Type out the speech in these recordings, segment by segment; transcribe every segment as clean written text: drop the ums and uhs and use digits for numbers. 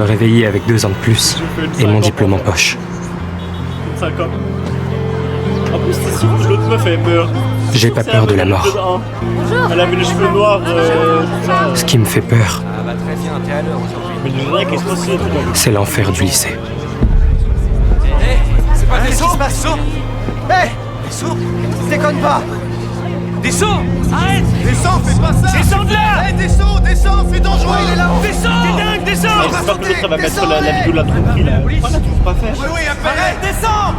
Réveillé avec 2 ans de plus et mon diplôme en poche. 5 ans. En plus, c'est sûr que l'autre meuf, elle meurt. J'ai pas peur de la mort. Elle avait les cheveux noirs, Ce qui me fait peur, Mais le mec, qu'est-ce que c'est? c'est l'enfer du lycée. C'est pas des sauts, Hé, des sauts, déconne pas. Des sauts, arrête. Descends, fais pas ça. Descends de là. Hé, descends, fais dangereux. Il est là. Descends. T'es dingue, descends. J'espère que l'autre, elle va mettre la vidéo de la tromperie, là. Pourquoi la trouve pas faire? Oui, arrête, descends.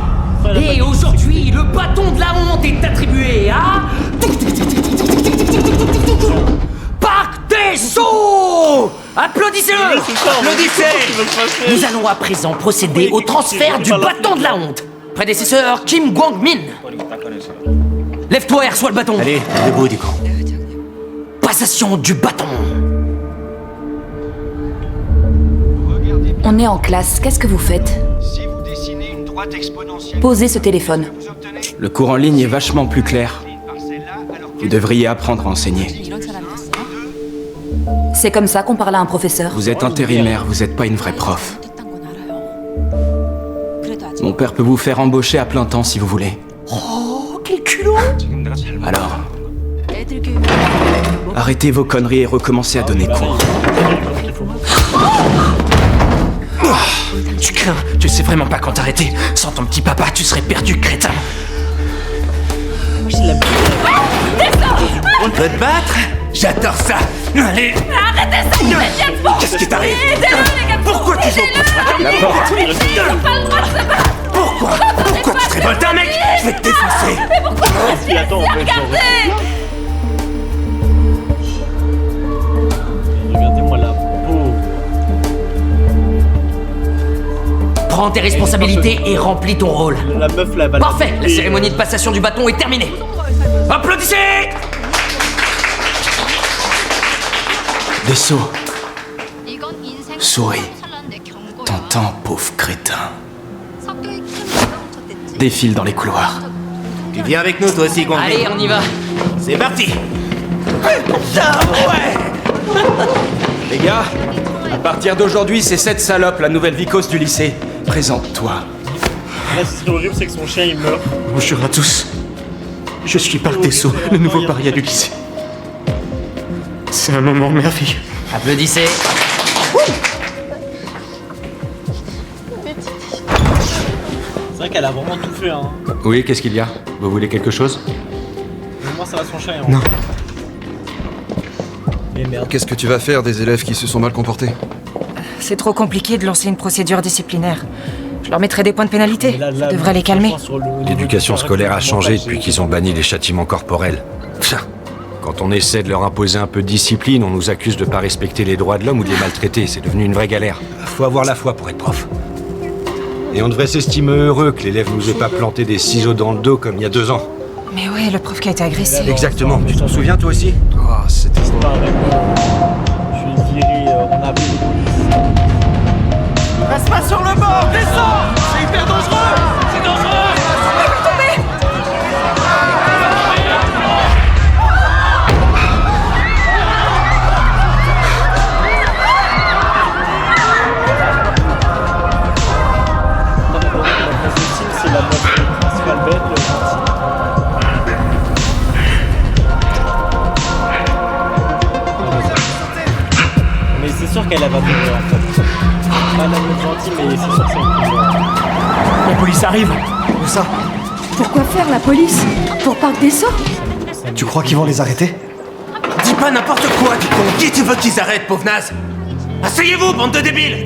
Et aujourd'hui, le bâton de la honte est attribué à... Parc des Sceaux. Applaudissez-le. Oui, c'est ça, Applaudissez. Nous allons à présent procéder au transfert du bâton de la honte. Prédécesseur Kim Gwang-min. Lève-toi et reçois le bâton. Allez, debout du coup. Passation du bâton. On est en classe, qu'est-ce que vous faites? Si vous dessinez une droite exponentielle, Posez ce téléphone. vous obtenez Le cours en ligne est vachement plus clair. une parcelle-là, alors Vous devriez apprendre à enseigner. C'est comme ça qu'on parle à un professeur. Vous êtes intérimaire, vous n'êtes pas une vraie prof. Mon père peut vous faire embaucher à plein temps si vous voulez. Oh, quel culot. Alors, arrêtez vos conneries et recommencez à donner cours. Tu crains, tu sais vraiment pas quand t'arrêter. Sans ton petit papa, tu serais perdu, crétin. On peut te battre? J'adore ça. Allez. Arrêtez ça immédiatement. Qu'est-ce qui t'arrive? Aidez-le, les gars. Pourquoi tu joues La porte. Ils n'ont pas le droit de se battre. Pourquoi tu te révoltes, un mec? Je vais te défoncer. Mais pourquoi vous restez Attends, ici on à peut regarder? Regardez-moi la peau. Prends tes responsabilités et remplis ton rôle. La meuf, là, va Parfait, la cérémonie de passation du bâton est terminée. Applaudissez. Des sauts. Souris. T'entends, pauvre crétin. Défile dans les couloirs. Tu viens avec nous, toi aussi, Gwang. Allez, on y va. C'est parti. Putain, ouais. Les gars, à partir d'aujourd'hui, c'est cette salope, la nouvelle vicose du lycée. Présente-toi. Là, ce qui est horrible, c'est que son chien, il meurt. Bonjour à tous. Je suis Parc des Sceaux, le nouveau paria du lycée. C'est un moment merveilleux. Applaudissez. C'est vrai qu'elle a vraiment tout fait, hein. Oui, qu'est-ce qu'il y a? Vous voulez quelque chose? Mais moi, ça va son chien. Hein. Non. Mais merde. Qu'est-ce que tu vas faire des élèves qui se sont mal comportés? C'est trop compliqué de lancer une procédure disciplinaire. Je leur mettrai des points de pénalité. Là, Ça devrait les calmer. L'éducation scolaire a changé depuis qu'ils ont banni les châtiments corporels. Pfff. Quand on essaie de leur imposer un peu de discipline, on nous accuse de pas respecter les droits de l'homme ou de les maltraiter. C'est devenu une vraie galère. Faut avoir la foi pour être prof. Et on devrait s'estimer heureux que l'élève nous ait pas planté des ciseaux dans le dos comme il y a 2 ans. Mais ouais, le prof qui a été agressé. Exactement. Tu t'en souviens toi aussi? Oh, c'était... Je suis viré en avril. Passe pas sur le bord, descends. C'est hyper dangereux. C'est dangereux. C'est la meuf principale bête, le gentil. Mais c'est sûr qu'elle va mourir en fait. Pas la meuf gentille, mais c'est sûr que c'est une meurt. La police arrive. Où ça? Pourquoi faire la police? Pour Parc des Sceaux? Tu crois qu'ils vont les arrêter? Dis pas n'importe quoi, du con. Qui tu veux qu'ils arrêtent, pauvre naze? Asseyez-vous, bande de débiles.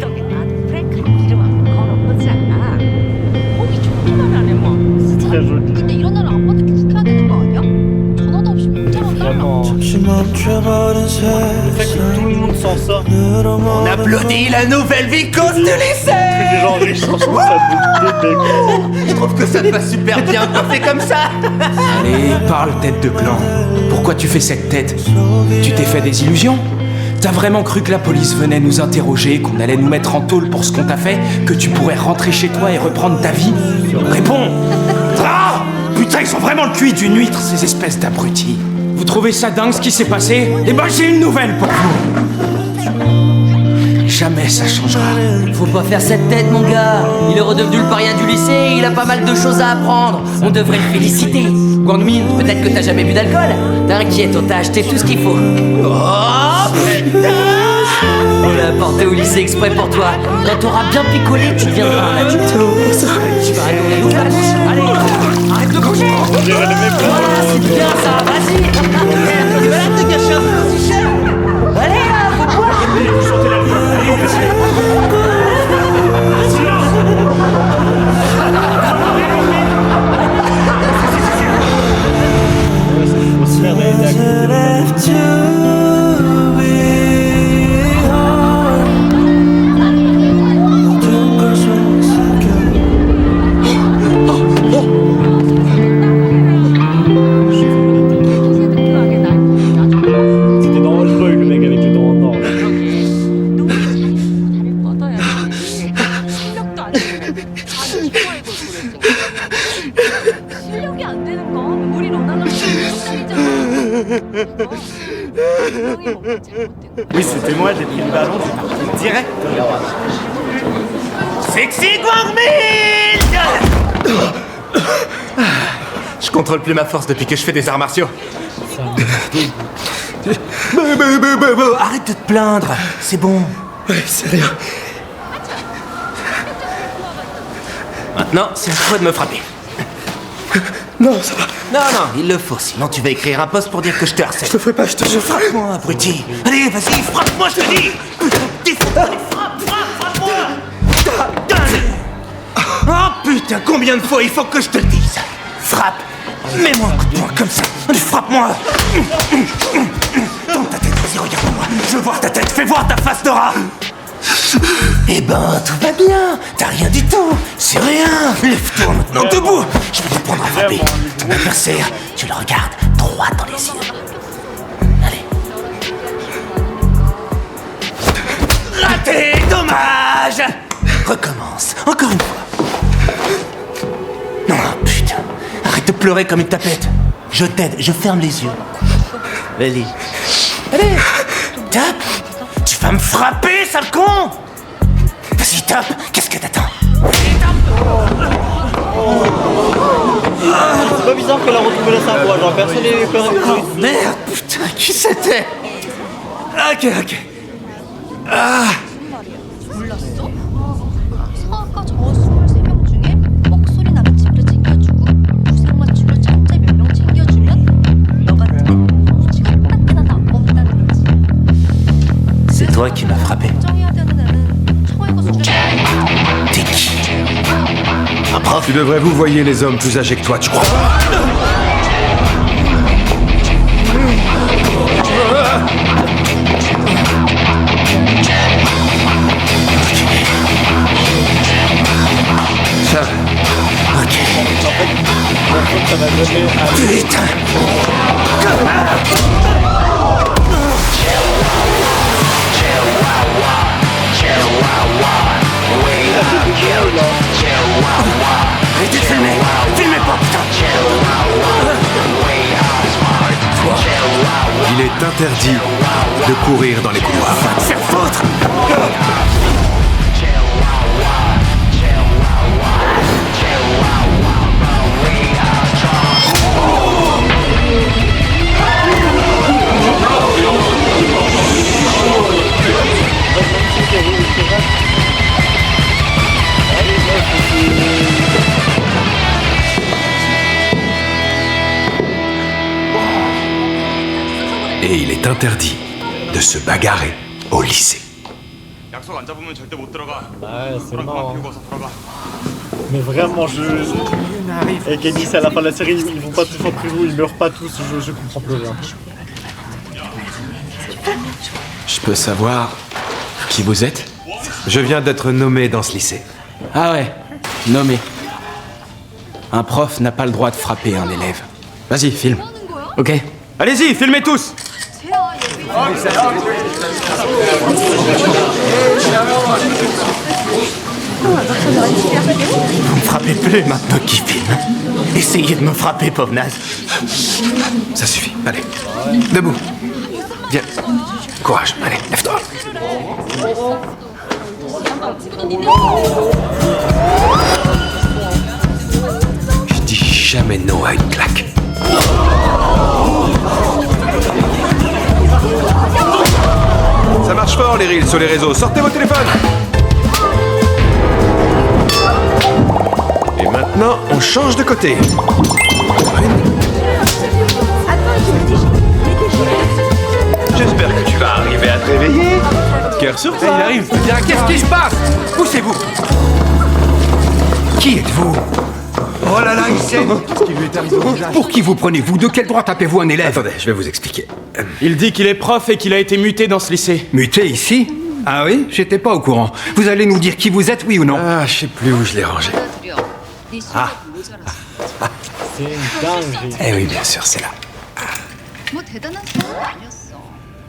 C'est très joli. Vraiment. Le fait que tout le monde s'en sort. On applaudit la nouvelle vicose du lycée. Les gens riches sont sur sa bouche de bec. Je trouve que ça te va super bien coiffé comme ça. Allez, parle, tête de clan. Pourquoi tu fais cette tête? Tu t'es fait des illusions? T'as vraiment cru que la police venait nous interroger, qu'on allait nous mettre en tôle pour ce qu'on t'a fait, que tu pourrais rentrer chez toi et reprendre ta vie? Réponds! Ah! Putain, ils sont vraiment le cul d'une huître, ces espèces d'abrutis. Vous trouvez ça dingue ce qui s'est passé? Eh ben j'ai une nouvelle pour vous. Jamais ça changera. Faut pas faire cette tête, mon gars. Il est redevenu le paria du lycée et il a pas mal de choses à apprendre. On devrait le féliciter. Guangmin, peut-être que t'as jamais bu d'alcool. T'inquiète, on t'a acheté tout ce qu'il faut. Oh putain! On l'a apporté au lycée exprès pour toi. Quand t'auras bien picolé, tu deviendras un adulte. Tu vas aller ouvre la bouche. Allez, arrête de bouger. Voilà, c'est bien ça, vas-y. Tu vas là te cacher un peu au t-shirt. Allez là, faut boire. Faut se faire des actes. C'était dans Oldboy le mec avec les dents en or. là. 실력도 안 되는 자기 좋아해고 실력이 안 되는 건 우리 로나랑 똑같잖아. Oui, c'était moi, j'ai pris le ballon, j'ai parti direct. Sexy Guangmin! Je contrôle plus ma force depuis que je fais des arts martiaux. Arrête de te plaindre, c'est bon. Ouais, c'est rien. Maintenant, c'est à toi de me frapper. Non, ça va. Non, il le faut, sinon tu vas écrire un post pour dire que je te harcèle. Je te ferai pas, je te jure. Frappe-moi, abruti. Allez, vas-y, frappe-moi, je te dis. Frappe-moi. Oh putain, combien de fois il faut que je te le dise? Frappe. Mets-moi un coup de poing comme ça. Allez, frappe-moi. Tourne ta tête, vas-y, regarde-moi. Je veux voir ta tête, fais voir ta face de rat. Eh ben, tout va bien. T'as rien du tout. C'est rien. Lève-toi maintenant debout. Je vais t'apprendre à frapper. Ton adversaire, tu le regardes droit dans les yeux. Allez. Raté. Dommage. Recommence. Encore une fois. Non, putain. Arrête de pleurer comme une tapette. Je t'aide. Je ferme les yeux. Vas-y. Allez. Tape. Tu vas me frapper, sale con. Vas-y, tape. Qu'est-ce que t'attends? C'est pas bizarre qu'elle a retrouvé la Savoie, genre personne n'est pas Oh merde, putain, qui c'était? Ok. Ah. 몰랐어? 사학과 저 23명 중에 목소리 나는 집도 챙겨주고 구색 맞춤으로 천재 몇 명 챙겨주면 너 같으면 수치가 딱히나도 안 뽑는다는 거지. C'est toi qui m'as frappé. 걱정해야 되는 애는 청아이가 수준이 T'es qui? Un prof? Tu devrais vous voyer les hommes plus âgés que toi, tu crois? Ça va. Ok. ça va jamais aller. Putain. Arrêtez de filmer. Filmez pas, putain. Il est interdit de courir dans les couloirs. Va te faire foutre. Et il est interdit de se bagarrer au lycée. Ouais, c'est marrant. Mais vraiment, et qu'ils disent à la fin de la série, ils vont pas tous en prison, ils meurent pas tous, je comprends plus rien. Je peux savoir qui vous êtes? Je viens d'être nommé dans ce lycée. Ah ouais, nommé. Un prof n'a pas le droit de frapper un élève. Vas-y, filme. Ok. Allez-y, filmez tous. Vous me frappez plus maintenant qu'il filme. Essayez de me frapper, pauvre naze. Ça suffit, allez. Debout. Viens. Courage, allez, lève-toi. Je dis jamais non à une claque. Ça marche fort les reels sur les réseaux, sortez vos téléphones. Et maintenant, on change de côté. J'espère que tu vas arriver à te réveiller. Cœur sur toi. Il arrive. Qu'est-ce qui se passe? Poussez-vous. Qui êtes-vous? Oh là là, il sait. Qu'est-ce qui lui est arrivé au visage? Pour qui vous prenez-vous? De quel droit tapez-vous un élève? Attendez, je vais vous expliquer. Il dit qu'il est prof et qu'il a été muté dans ce lycée. Muté ici? Ah oui? J'étais pas au courant. Vous allez nous dire qui vous êtes, oui ou non? Ah, je sais plus où je l'ai rangé. Ah. C'est une dinguerie. Eh oui, bien sûr, c'est là.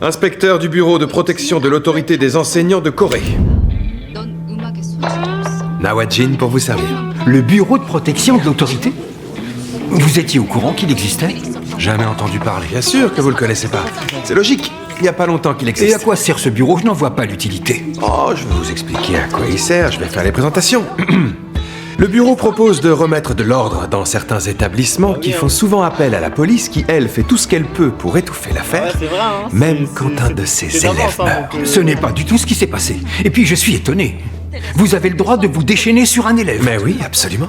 Inspecteur du bureau de protection de l'autorité des enseignants de Corée. Nawajin pour vous servir. Le bureau de protection de l'autorité? Vous étiez au courant qu'il existait? Jamais entendu parler. Bien sûr que vous le connaissez pas. C'est logique. Il n'y a pas longtemps qu'il existe. Et à quoi sert ce bureau? Je n'en vois pas l'utilité. Oh, je vais vous expliquer à quoi il sert. Je vais faire les présentations. Le bureau propose de remettre de l'ordre dans certains établissements qui font souvent appel à la police qui, elle, fait tout ce qu'elle peut pour étouffer l'affaire, même quand un de ses élèves meurt. Ce n'est pas du tout ce qui s'est passé. Et puis je suis étonné. Vous avez le droit de vous déchaîner sur un élève. Mais oui, absolument.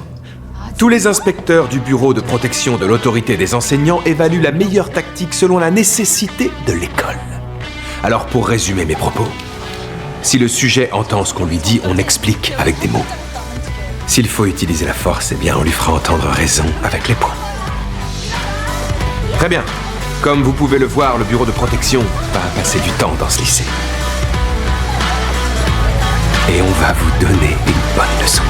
Tous les inspecteurs du bureau de protection de l'autorité des enseignants évaluent la meilleure tactique selon la nécessité de l'école. Alors pour résumer mes propos, si le sujet entend ce qu'on lui dit, on explique avec des mots. S'il faut utiliser la force, eh bien on lui fera entendre raison avec les poings. Très bien. Comme vous pouvez le voir, le bureau de protection va passer du temps dans ce lycée. Et on va vous donner une bonne leçon.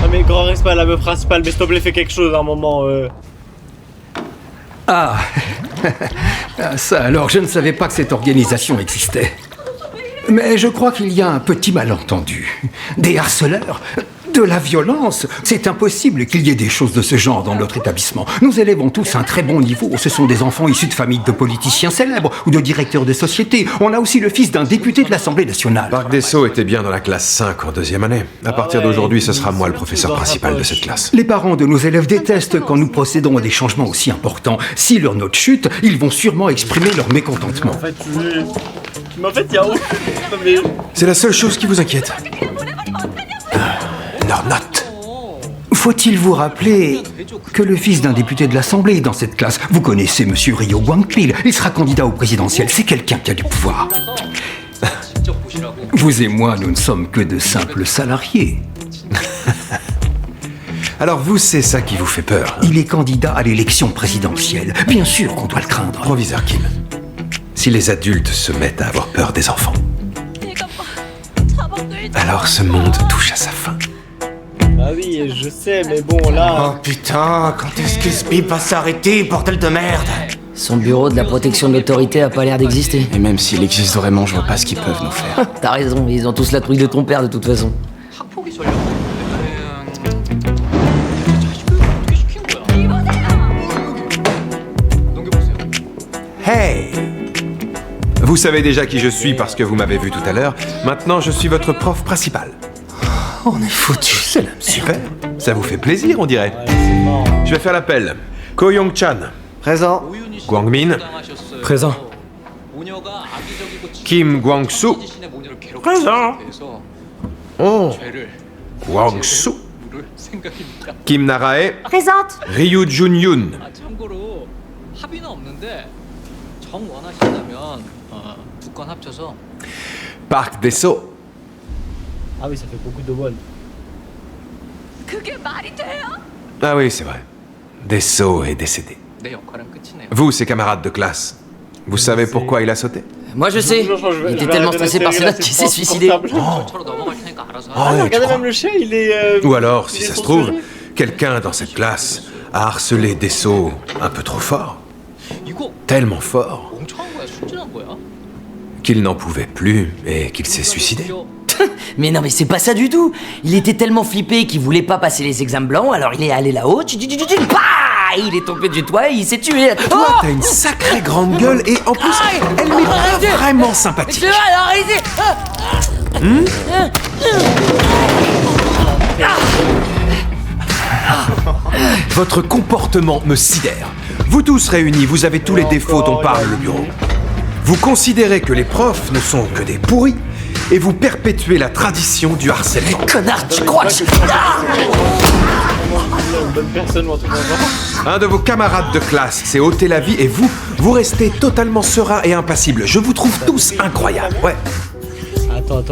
Ah mais grand respect à la meuf principale, mais s'il te plaît fais quelque chose à un moment. Ah, ça alors, je ne savais pas que cette organisation existait. Mais je crois qu'il y a un petit malentendu. Des harceleurs, de la violence. C'est impossible qu'il y ait des choses de ce genre dans notre établissement. Nos élèves ont tous un très bon niveau. Ce sont des enfants issus de familles de politiciens célèbres ou de directeurs de société. On a aussi le fils d'un député de l'Assemblée nationale. Park Desso était bien dans la classe 5 en deuxième année. À partir d'aujourd'hui, ce sera moi le professeur principal de cette classe. Les parents de nos élèves détestent quand nous procédons à des changements aussi importants. Si leur note chute, ils vont sûrement exprimer leur mécontentement. Mais en fait, il y a mais... C'est la seule chose qui vous inquiète. Leur note. Faut-il vous rappeler que le fils d'un député de l'Assemblée est dans cette classe? Vous connaissez Monsieur Ryo Gwang-pil. Il sera candidat au présidentiel. C'est quelqu'un qui a du pouvoir. Vous et moi, nous ne sommes que de simples salariés. Alors vous, c'est ça qui vous fait peur. Il est candidat à l'élection présidentielle. Bien sûr qu'on doit le craindre. Proviseur Kim, si les adultes se mettent à avoir peur des enfants, alors ce monde touche à sa fin. Bah oui, je sais, mais bon, là... Oh putain, quand est-ce que ce bip va s'arrêter, bordel de merde? Son bureau de la protection de l'autorité a pas l'air d'exister. Et même s'il existe vraiment, je vois pas ce qu'ils peuvent nous faire. T'as raison, ils ont tous la trouille de ton père de toute façon. Hey! Vous savez déjà qui je suis parce que vous m'avez vu tout à l'heure. Maintenant, je suis votre prof principal. On est foutus, c'est la Super. Ça vous fait plaisir, on dirait. Je vais faire l'appel. Ko Young-chan. Présent. Gwang-min. Présent. Kim Gwang-soo. Présent. Oh. Gwang-soo. Kim Narae. Présente. Ryu Jun-yoon. Park Desso. Ah oui, ça fait beaucoup de won. Ah oui, c'est vrai. Desso est décédé. Vous, ses camarades de classe, vous savez pourquoi il a sauté? Moi je sais, il était tellement stressé par ses notes qu'il s'est suicidé. Regardez même le chien, il est... Ou alors, si ça se trouve, quelqu'un dans cette classe a harcelé Desso un peu trop fort. Tellement fort qu'il n'en pouvait plus et qu'il s'est suicidé. Mais non, mais c'est pas ça du tout. Il était tellement flippé qu'il voulait pas passer les examens blancs, alors il est allé là-haut, il est tombé du toit et il s'est tué. Toi, t'as une sacrée grande gueule et en plus, elle m'est pas vraiment sympathique. Arrêtez. Votre comportement me sidère. Vous tous réunis, vous avez tous les défauts dont parle le bureau. Vous considérez que les profs ne sont que des pourris et vous perpétuez la tradition du harcèlement. Connard, tu crois que Un de vos camarades de classe s'est ôté la vie et vous restez totalement serein et impassible. Je vous trouve tous incroyables, ouais. Attends.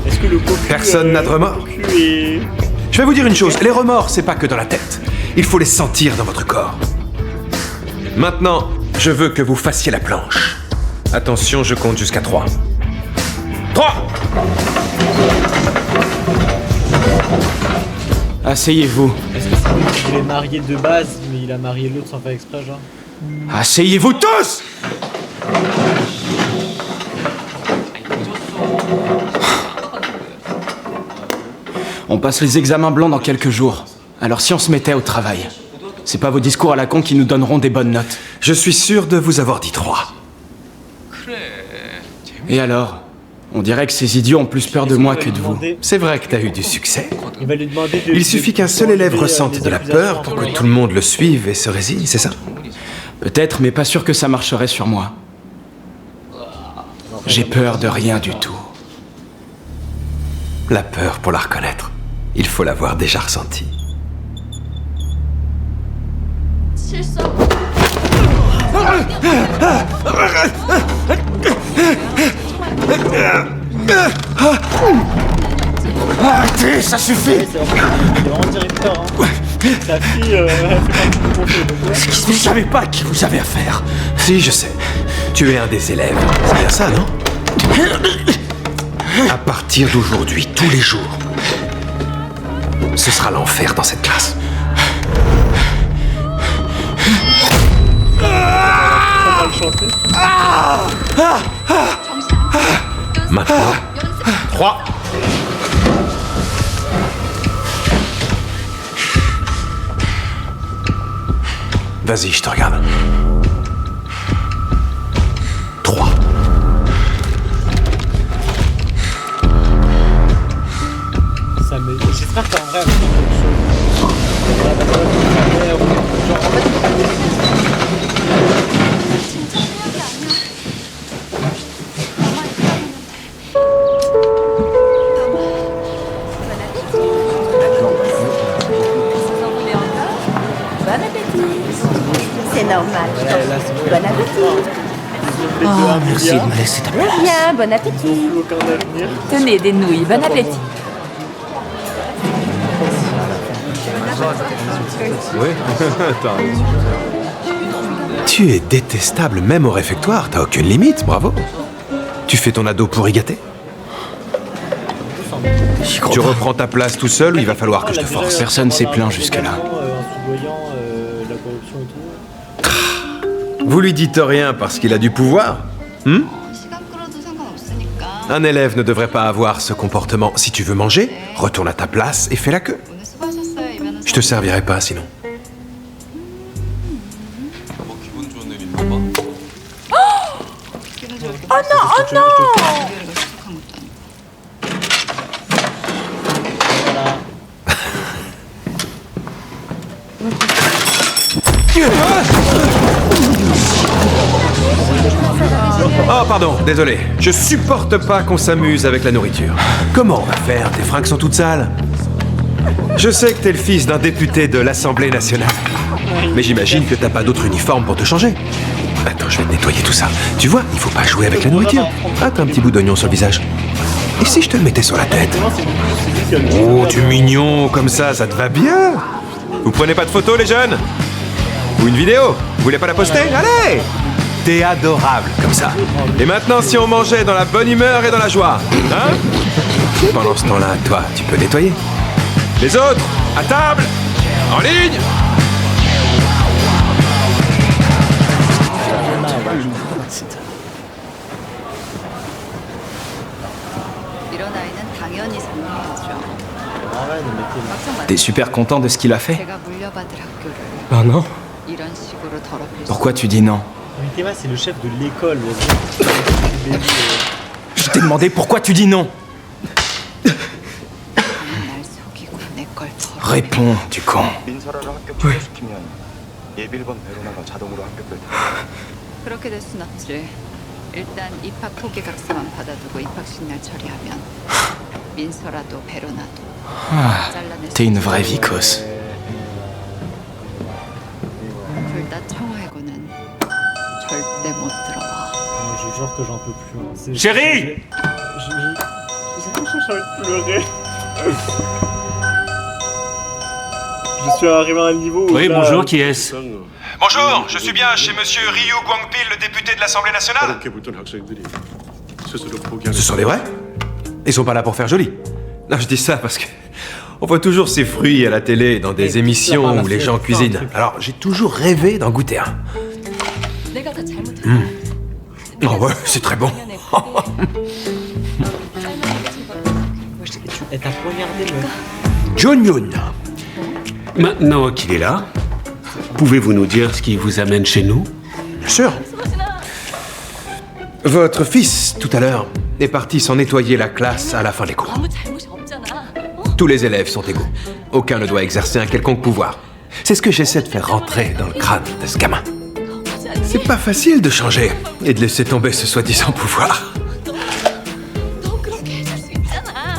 Est-ce que le cocu... Personne n'a de remords. Je vais vous dire une chose, les remords, c'est pas que dans la tête. Il faut les sentir dans votre corps. Maintenant, je veux que vous fassiez la planche. Attention, je compte jusqu'à 3. 3! Asseyez-vous. Est-ce que c'est lui qui voulait marier de base, mais il a marié l'autre sans faire exprès, genre? Asseyez-vous tous! On passe les examens blancs dans quelques jours. Alors si on se mettait au travail, c'est pas vos discours à la con qui nous donneront des bonnes notes. Je suis sûr de vous avoir dit 3. Et alors? On dirait que ces idiots ont plus peur de moi que de vous. C'est vrai que t'as eu du succès. Il va lui demander Il suffit qu'un seul élève ressente de la peur pour que tout le monde le suive et se résigne, c'est ça? Peut-être, mais pas sûr que ça marcherait sur moi. J'ai peur de rien du tout. La peur, pour la reconnaître, il faut l'avoir déjà ressentie. Arrêtez, ça suffit! Il est vraiment directeur, hein. Sa fille, elle fait partie du conseil. Vous savez pas à qui vous avez affaire. Si, je sais. Tu es un des élèves. C'est bien ça, non? À partir d'aujourd'hui, tous les jours, ce sera l'enfer dans cette classe. Maintenant, 3. Vas-y, je te regarde. 3. Ça me... J'espère qu'en vrai, avec quelque chose. Bon appétit. C'est normal. Bon appétit. Oh, merci de me laisser ta place. Bien, bon appétit. Tenez des nouilles, bon appétit. Oui, Tu es détestable même au réfectoire, t'as aucune limite, bravo. Tu fais ton ado pourri gâté? Tu reprends ta place tout seul ou il va falloir que je te force? Personne s'est plaint jusque-là. Vous lui dites rien parce qu'il a du pouvoir? Un élève ne devrait pas avoir ce comportement. Si tu veux manger, retourne à ta place et fais la queue. Je te servirai pas sinon. Oh non, oh non! Oh pardon, désolé. Je supporte pas qu'on s'amuse avec la nourriture. Comment on va faire? Tes fringues sont toutes sales. Je sais que t'es le fils d'un député de l'Assemblée nationale. Mais j'imagine que t'as pas d'autre uniforme pour te changer. Attends, je vais te nettoyer tout ça. Tu vois, il faut pas jouer avec la nourriture. Ah, t'as un petit bout d'oignon sur le visage. Et si je te le mettais sur la tête? Oh, tu es mignon, comme ça te va bien. Vous prenez pas de photos, les jeunes? Ou une vidéo? Vous voulez pas la poster? Allez! T'es adorable, comme ça. Et maintenant, si on mangeait dans la bonne humeur et dans la joie, hein? Pendant ce temps-là, toi, tu peux nettoyer. Les autres, à table! En ligne! T'es super content de ce qu'il a fait? 제가 물려받을 학교를 Oh non. 이런 식으로 더럽힐 수 Pourquoi tu dis non? Mitema, c'est le chef de l'école. Je t'ai demandé pourquoi tu dis non. 날 속이고 내 걸 더럽힐 Réponds, du con. 민설아를 합격 취소시키면 예비 1번 베로나가 자동으로 합격될 텐데. 그렇게 될 순 없지. 일단 입학 포기 각서만 받아두고 입학식 날 처리하면 민서라도 베로나도 잘라낼 수 T'es une vraie vicose. 둘다 청하고는 절대 못 들어와. Je jure que j'en peux plus. Chérie! J'ai envie de pleurer. Je suis arrivé à un niveau où. Oui, là, bonjour, qui est-ce? Bonjour, je suis bien chez monsieur Ryu Guangpil, le député de l'Assemblée nationale. Ce sont les vrais? Ils sont pas là pour faire joli. Non, je dis ça parce que on voit toujours ces fruits à la télé dans des émissions où les gens cuisinent. Alors, j'ai toujours rêvé d'en goûter un. Oh ouais, c'est très bon. Et t'as poignardé le. John Yoon. Maintenant qu'il est là, pouvez-vous nous dire ce qui vous amène chez nous? Bien sûr. Votre fils, tout à l'heure, est parti s'en nettoyer la classe à la fin des cours. Tous les élèves sont égaux. Aucun ne doit exercer un quelconque pouvoir. C'est ce que j'essaie de faire rentrer dans le crâne de ce gamin. C'est pas facile de changer et de laisser tomber ce soi-disant pouvoir.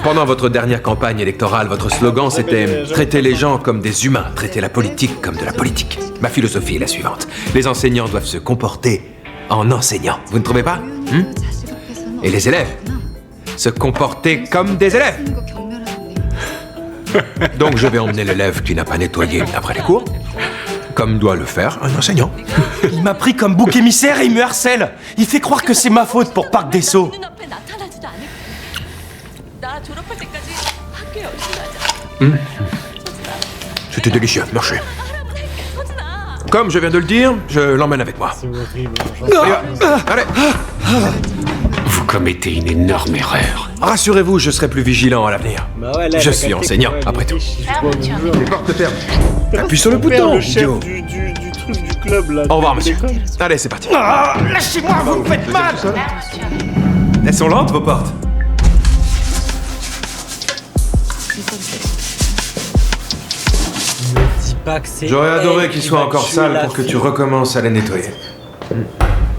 Pendant votre dernière campagne électorale, votre slogan c'était « Traiter les gens comme des humains, traiter la politique comme de la politique ». Ma philosophie est la suivante. Les enseignants doivent se comporter en enseignant. Vous ne trouvez pas? Et les élèves se comporter comme des élèves. Donc je vais emmener l'élève qui n'a pas nettoyé après les cours, comme doit le faire un enseignant. Il m'a pris comme bouc émissaire et il me harcèle. Il fait croire que c'est ma faute pour Parc des Sceaux. C'était délicieux, marchez. Comme je viens de le dire, je l'emmène avec moi. C'est horrible. Allez. Vous commettez une énorme erreur. Rassurez-vous, je serai plus vigilant à l'avenir. Bah ouais, là, Je suis enseignant, après tout. Les portes fermes. Appuie sur le bouton, le chef idiot. du truc du club là. Au revoir, monsieur. Allez, c'est parti. Lâchez-moi, vous me faites mal. Elles sont lentes, vos portes. J'aurais adoré qu'ils soient encore sales pour que tu recommences à les nettoyer.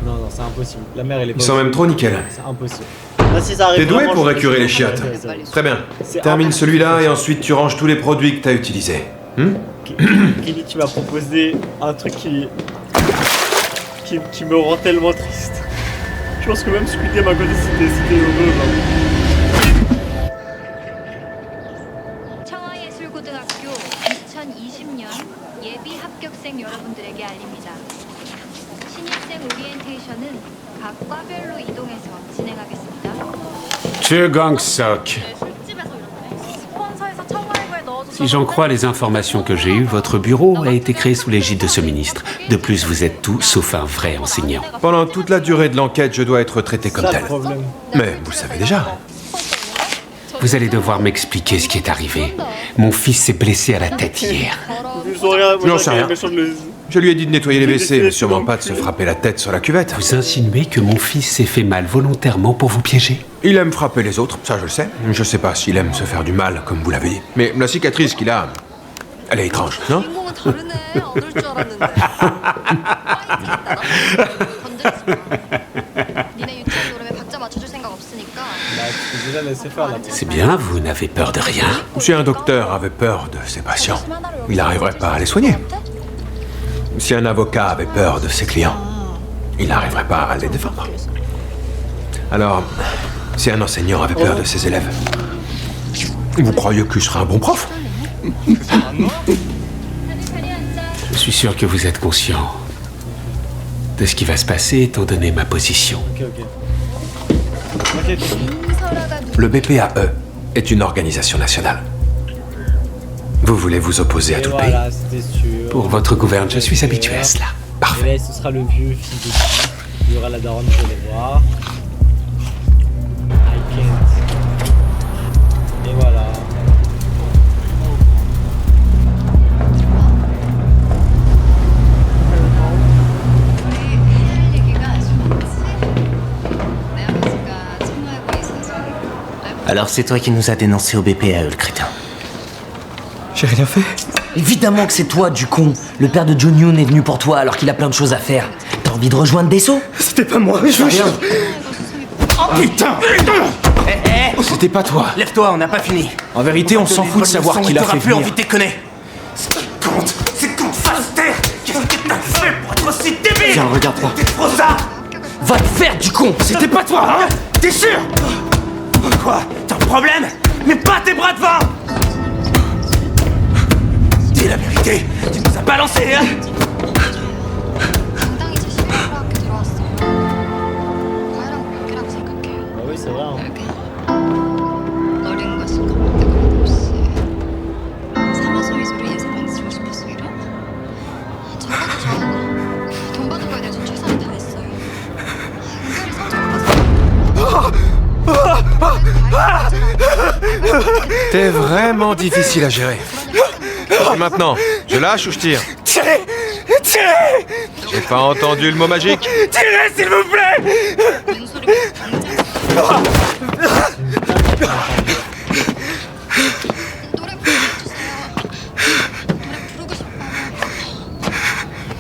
Non, c'est impossible. La mère, elle est pas. Ils sont même trop nickel. C'est impossible. Là, si ça arrive T'es doué vraiment, pour je- récurer les chiottes. Très bien. Termine celui-là et ensuite tu ranges tous les produits que t'as utilisés. Kelly, tu m'as proposé un truc qui me rend tellement triste. Je pense que même Squid Game à côté c'était heureux. 청하예술고등학교 2020년 예비 합격생 여러분들에게 알립니다. 신입생 오리엔테이션은 각 과별로 이동해서 진행하겠습니다. Che Gang-sok. Si j'en crois les informations que j'ai eues, votre bureau a été créé sous l'égide de ce ministre. De plus, vous êtes tout sauf un vrai enseignant. Pendant toute la durée de l'enquête, je dois être traité comme Ça, tel. le problème. Mais vous le savez déjà. Vous allez devoir m'expliquer ce qui est arrivé. Mon fils s'est blessé à la tête hier. J'en sais rien. Je lui ai dit de nettoyer les WC, mais sûrement pas de se frapper la tête sur la cuvette. Vous insinuez que mon fils s'est fait mal volontairement pour vous piéger? Il aime frapper les autres, ça je le sais. Je sais pas s'il aime se faire du mal, comme vous l'avez dit. Mais la cicatrice qu'il a, elle est étrange, non? 주인공은 다르네. 안 올 줄 알았는데. 니네 유치원 노름에 박자 맞춰줄 생각 없으니까. Déjà laissé faire là. C'est bien, vous n'avez peur de rien. Si un docteur avait peur de ses patients, il n'arriverait pas à les soigner. Si un avocat avait peur de ses clients, il n'arriverait pas à les défendre. Alors, si un enseignant avait peur de ses élèves, vous croyez qu'il serait un bon prof? Je suis sûr que vous êtes conscient de ce qui va se passer étant donné ma position. Le BPAE est une organisation nationale. Vous voulez vous opposer à tout le pays? Voilà, c'était sûr. Pour votre gouverne, je suis habitué à cela. Parfait. Et là, ce sera le vieux fils de qui. Il y aura la daronne pour les voir. I can't. Et voilà. Alors c'est toi qui nous as dénoncé au BPAE, le crétin. J'ai rien fait. Évidemment que c'est toi, du con. Le père de John Yoon est venu pour toi alors qu'il a plein de choses à faire. T'as envie de rejoindre Desso? C'était pas moi, je veux rien. Oh putain! C'était pas toi. Lève-toi, on n'a pas fini. En vérité, on s'en fout de savoir qui l'a fait plus venir. envie de déconner. C'est con, Faster! Qu'est-ce que t'as fait pour être aussi débile? Tiens, regarde pas. T'es trop ça! Va te faire, du con! C'était pas toi, hein? T'es sûr? Quoi? T'as un problème? Mais pas tes bras devant! Dis la vérité! Tu nous as balancé, hein? Ah oui, c'est vrai. 어린 것은 겁대가리도 없이 사마소 위주로 예산만 쓰고 싶었어 이런? 적어도 전 돈 받은 거에 대해서 최선을 다했어요. 은별이 성적 T'es vraiment difficile à gérer. Et maintenant, je lâche ou je tire? Tirez! Tirez! J'ai pas entendu le mot magique. Tirez, s'il vous plaît!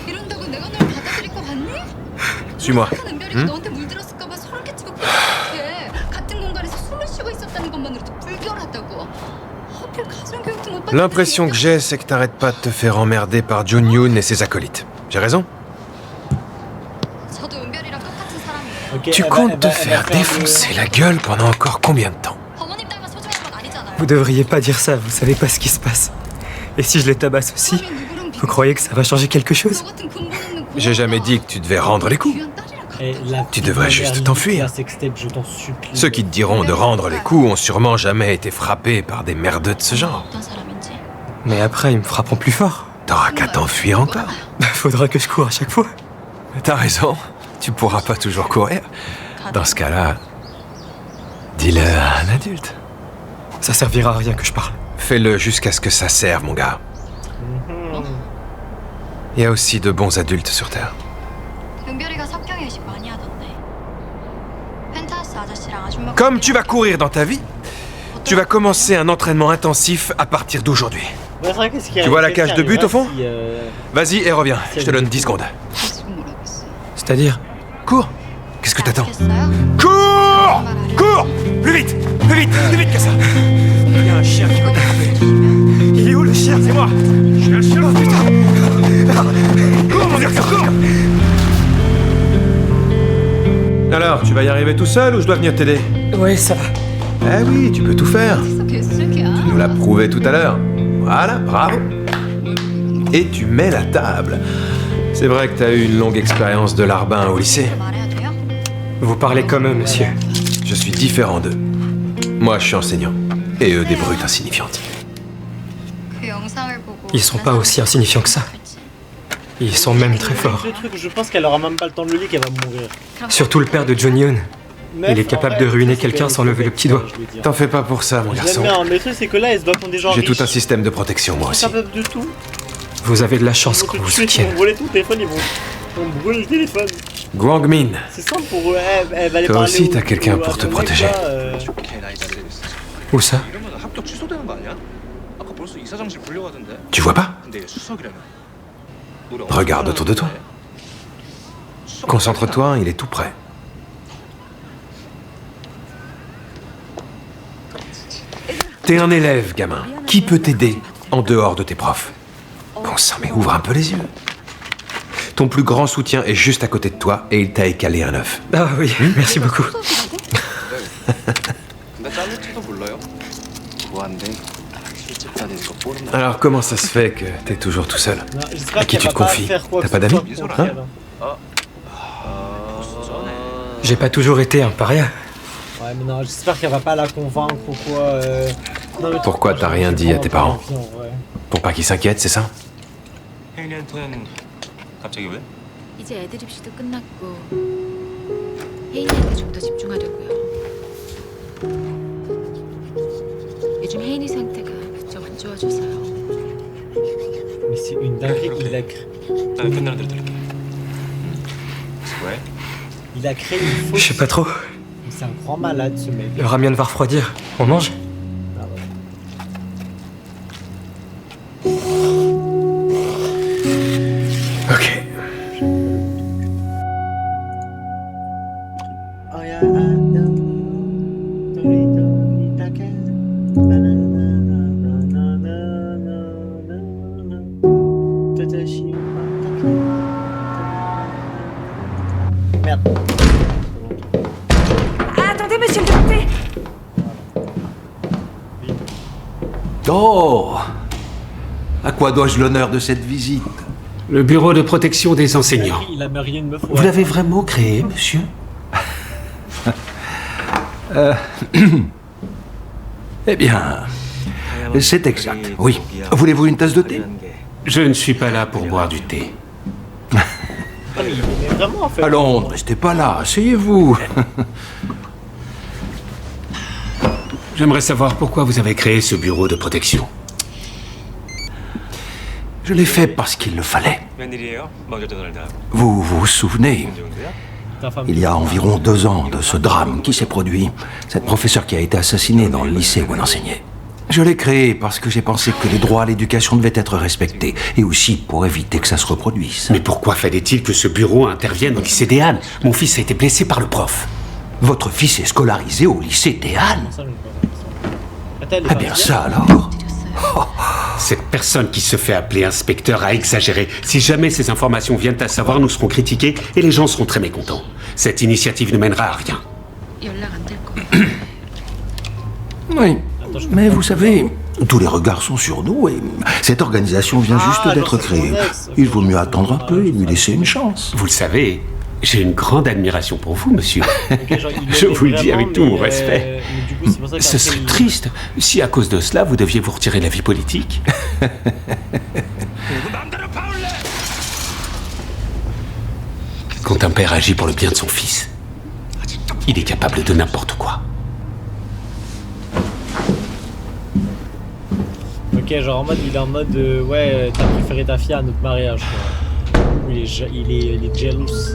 이런다고 내가 널 받아들일 것 같니? Suis-moi. 은별이가 너한테 물들었을까봐 소름 끼치고 그렇게 같은 공간에서 숨을 쉬고 있었다는 것만으로도 불결하다고. 하필 가정교육도 못 받는 L'impression que j'ai, c'est que t'arrêtes pas de te faire emmerder par John Yoon et ses acolytes. J'ai raison? 저도 은별이랑 똑같은 사람이에요. Ok, Tu elle comptes te va faire défoncer la gueule pendant encore combien de temps? 어머님 딸과 소중한 건 아니잖아요. Vous devriez pas dire ça, vous savez pas ce qui se passe. Et si je les tabasse aussi, vous croyez que ça va changer quelque chose? J'ai jamais dit que tu devais rendre les coups. Et la Tu devrais juste première t'enfuir. la sextape, je t'en supplie. Ceux qui te diront de rendre les coups ont sûrement jamais été frappés par des merdeux de ce genre. Mais après, ils me frapperont plus fort. T'auras qu'à t'enfuir encore. Faudra que je cours à chaque fois. T'as raison, tu pourras pas toujours courir. Dans ce cas-là, dis-le à un adulte. Ça servira à rien que je parle. Fais-le jusqu'à ce que ça serve, mon gars. Il y a aussi de bons adultes sur Terre. 은별이가 석경 예식 많이 하던데. 펜트하우스 아저씨랑 아줌마. Comme tu vas courir dans ta vie, tu vas commencer un entraînement intensif à partir d'aujourd'hui. Ouais, c'est vrai, qu'est-ce qui Tu vois la qu'est-ce cage qui de but au fond? arrivera si, Vas-y et reviens, je te donne 10 secondes. C'est-à-dire? Cours. Qu'est-ce que t'attends? Cours! Cours! Plus vite! Plus vite! Plus vite que ça! Il y a un chien qui peut t'attraper. Il est où le chien? C'est moi! Je suis un chien! Oh, putain! Cours, mon directeur, cours! Alors, tu vas y arriver tout seul ou je dois venir t'aider? Ouais, ça va. Eh oui, tu peux tout faire. Tu nous l'as prouvé tout à l'heure. Voilà, bravo. Et tu mets la table. C'est vrai que t'as eu une longue expérience de larbin au lycée. Vous parlez comme eux, monsieur. Je suis différent d'eux. Moi, je suis enseignant. Et eux, des brutes insignifiantes. 그 영상을 보고 Ils sont pas aussi insignifiants que ça. Ils sont même très forts. Le truc, je pense qu'elle aura même pas le temps de le lire qu'elle va mourir. Surtout le père de John Yoon. Il est capable de ruiner quelqu'un sans lever le petit doigt. T'en fais pas pour ça, mon Je garçon. l'aime bien, mais le truc c'est que là elle se bat contre des gens J'ai riches. tout un système de protection, moi Ils aussi. sont capables de tout. Vous avez de la chance Ils qu'on vont vous te tuer, ils soutienne. vont voler ton téléphone, ils vont brûler le téléphone. Guangmin, C'est simple pour eux, elle va aller toi parler aussi au- t'as quelqu'un au- pour à te ton mec, protéger. là, Où ça? 이러면 합격 취소되는 거 아니야? 아까 벌써 이사장실 불려가던데. Tu vois pas? 근데 수석이라며. Regarde autour de toi. Concentre-toi, il est tout prêt. T'es un élève, gamin. Qui peut t'aider en dehors de tes profs? Bon sang, mais ouvre un peu les yeux. Ton plus grand soutien est juste à côté de toi et il t'a écalé un œuf. Ah oui, merci beaucoup. 나 잘릴지도 몰라요. 뭐한데? 실직자는 거 모른다. Alors comment ça se fait que t'es toujours tout seul? j'espère À qui qu'elle tu va te pas confies? faire quoi T'as que pas ce d'amis? soit contre Hein? elle, hein. J'ai pas toujours été un paria. Ouais, mais non, j'espère qu'elle va pas la convaincre ou quoi. Non, mais Pourquoi t'as rien dit à tes parents? Ouais. Pour pas qu'ils s'inquiètent, c'est ça? 혜인이한테는 갑자기 왜? 이제 애들 입시도 끝났고 혜인이한테 좀 더 집중하려고요. 요즘 혜인이 상태가 부쩍 안 좋아져서요. Mais c'est une dinguerie qu'il a créé. 나 끝나는 대로 들을게. 왜? Il a créé une fausse. Je sais pas trop. C'est un grand malade ce mec. Le ramen va refroidir. On mange? Ok. Merde. Attendez, monsieur le député. Oh! À quoi dois-je l'honneur de cette visite? Le bureau de protection des enseignants. Il a marié une meuf. Vous l'avez vraiment créé, monsieur? Eh bien, c'est exact, oui. Voulez-vous une tasse de thé? Je ne suis pas là pour boire du thé. Ah, mais il est vraiment en fait. Allons, ne restez pas là, asseyez-vous. J'aimerais savoir pourquoi vous avez créé ce bureau de protection. Je l'ai fait parce qu'il le fallait. 웬일이에요? 먼저 전화를 다. Vous vous souvenez, il y a environ 2 ans de ce drame qui s'est produit. Cette professeure qui a été assassinée dans le lycée où elle enseignait. Je l'ai créé parce que j'ai pensé que les droits à l'éducation devaient être respectés. Et aussi pour éviter que ça se reproduise. Mais pourquoi fallait-il que ce bureau intervienne au lycée des Halles? Mon fils a été blessé par le prof. Votre fils est scolarisé au lycée des Halles? Eh bien ça alors. Cette personne qui se fait appeler inspecteur a exagéré. Si jamais ces informations viennent à savoir, nous serons critiqués et les gens seront très mécontents. Cette initiative ne mènera à rien. 연락 안 될 거. Oui. Mais vous savez, tous les regards sont sur nous et cette organisation vient juste d'être créée. Il vaut mieux attendre un peu et lui laisser une chance. Vous le savez, j'ai une grande admiration pour vous, monsieur. Je vous le dis avec tout mon respect. Ce serait triste si, à cause de cela, vous deviez vous retirer de la vie politique. Quand un père agit pour le bien de son fils, il est capable de n'importe quoi. Ok, genre en mode, il est en mode ouais, t'as préféré ta fille à notre mariage, quoi. Il est jealous.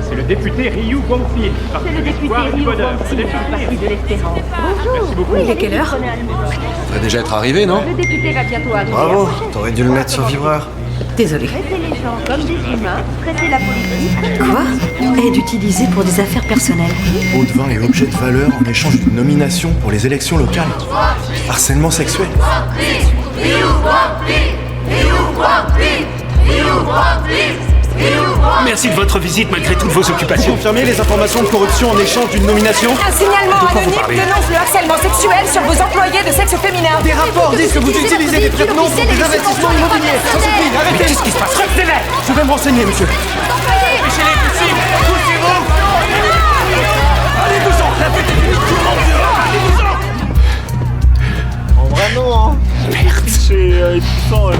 C'est le député Ryu Guangfi. C'est le député Ryu Guangfi, parti de l'Espérance. Bonjour. Merci beaucoup. Il est quelle heure? Ça devrait déjà être arrivé, non? Le député va bientôt arriver. Bravo, t'aurais dû le mettre sur vibreur. Désolé. Traitez les gens comme des humains, traitez la politique. Quoi? Aide utilisée pour des affaires personnelles. Eau de vin et objets de valeur en échange d'une nomination pour les élections locales. Harcèlement sexuel. Merci de votre visite malgré toutes vos occupations. Confirmez les informations de corruption en échange d'une nomination. Un signalement De quoi vous anonyme parlez? dénonce le harcèlement sexuel sur vos employés de sexe féminin. Des rapports disent que vous utilisez des traitements pour des investissements immobiliers. Ça suffit, Mais arrêtez. qu'est-ce qui se passe? Retenez-les! Je vais me renseigner, monsieur. Empêchez-les, poussez-vous! Poussez-vous! Allez-vous-en! La fête est finie, tout le monde dehors! Allez-vous-en! En vrai, non, hein. Merde. C'est puissant,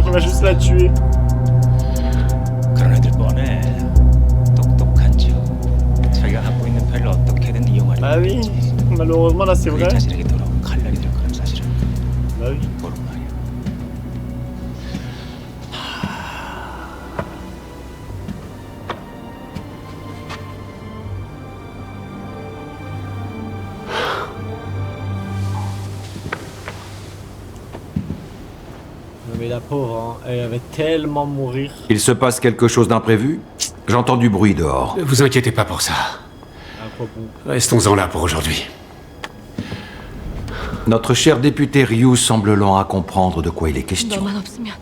on va juste la tuer. 그런 애들 뻔해. 똑똑한 척. 자기가 갖고 있는 패를 어떻게든 이용하려. Ah oui, malheureusement là c'est vrai. 자신에게 돌아온 칼날이 될 거란 사실은 Bah oui. 모르고 말이야. Non mais la pauvre, hein, elle avait tellement mourir. Il se passe quelque chose d'imprévu? J'entends du bruit dehors. Ne vous inquiétez pas pour ça. À quoi bon? Restons-en là pour aujourd'hui. Notre cher député Ryu semble lent à comprendre de quoi il est question. 너만 없으면,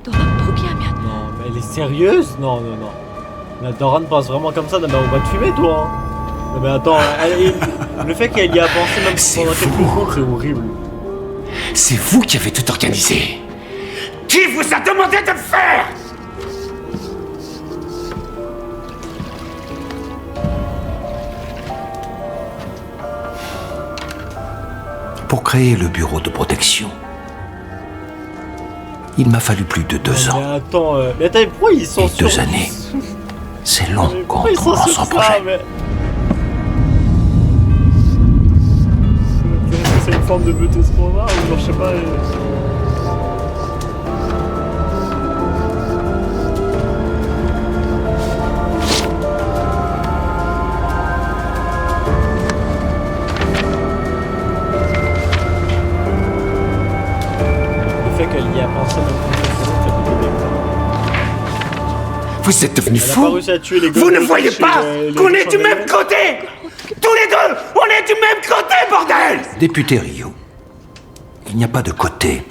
너만 포기하면. Non, mais elle est sérieuse? Non, non, non. La Doran pense vraiment comme ça. Non mais on va te fumer toi. Hein. Non mais attends, le fait qu'elle y a pensé même pendant quelques secondes, c'est horrible. C'est vous qui avez tout organisé. Qui vous a demandé de le faire? Pour créer le bureau de protection, il m'a fallu plus de 2 ans. Mais attends, pourquoi ils sont Et 2 années. C'est long quand on commence un projet. C'est une forme de meute à ce moment-là, ou genre, je sais pas. elle y a pensé Vous êtes devenus Elle a pas fous. réussi à tuer les Vous ne gosses voyez chez pas les qu'on est du chandeliers. même côté? Tous les deux, on est du même côté, bordel! Député Ryu, il n'y a pas de côté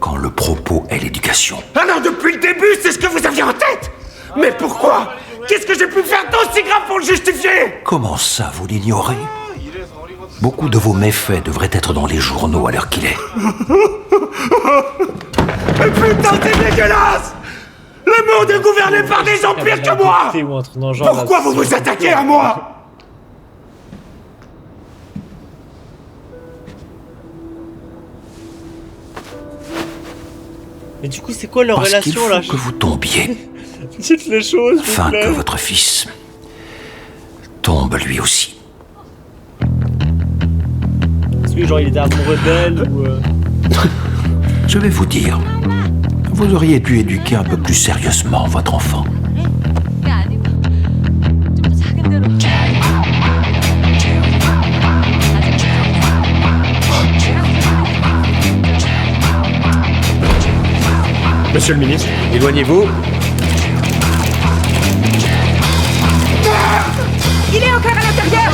quand le propos est l'éducation. Alors depuis le début, c'est ce que vous aviez en tête? Mais pourquoi? Qu'est-ce que j'ai pu faire d'aussi grave pour le justifier? Comment ça, vous l'ignorez? Beaucoup de vos méfaits devraient être dans les journaux à l'heure qu'il est. Mais putain, c'est dégueulasse! Le monde est gouverné par des gens pires que moi! Ou un truc dans le genre, Pourquoi là, vous vous attaquez à moi? Mais du coup, c'est quoi leur Parce qu'il relation faut là? que vous tombiez, Dites les choses, s'il vous afin plaît. que votre fils tombe lui aussi. Est-ce que genre il était amoureux d'elle ou Je vais vous dire, vous auriez dû éduquer un peu plus sérieusement votre enfant. Monsieur le ministre, éloignez-vous. Il est encore à l'intérieur.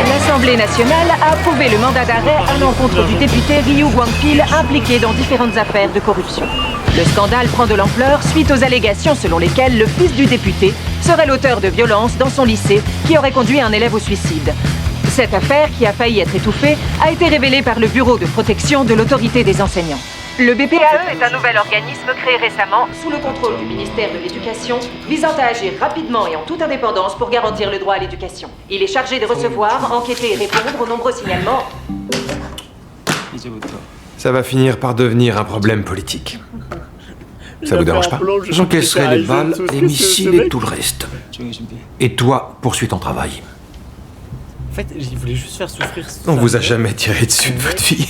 L'Assemblée nationale a approuvé le mandat d'arrêt à l'encontre du député Ryu Guangpil impliqué dans différentes affaires de corruption. Le scandale prend de l'ampleur suite aux allégations selon lesquelles le fils du député serait l'auteur de violences dans son lycée qui aurait conduit un élève au suicide. Cette affaire, qui a failli être étouffée, a été révélée par le Bureau de protection de l'autorité des enseignants. Le BPAE est un nouvel organisme créé récemment sous le contrôle du ministère de l'Éducation, visant à agir rapidement et en toute indépendance pour garantir le droit à l'éducation. Il est chargé de recevoir, enquêter et répondre aux nombreux signalements. Ça va finir par devenir un problème politique. Ça vous dérange pas? J'encaisserai les balles, les missiles et tout le reste. Et toi, poursuis ton travail. En fait, il voulait juste faire souffrir. On vous a jamais tiré dessus de votre vie.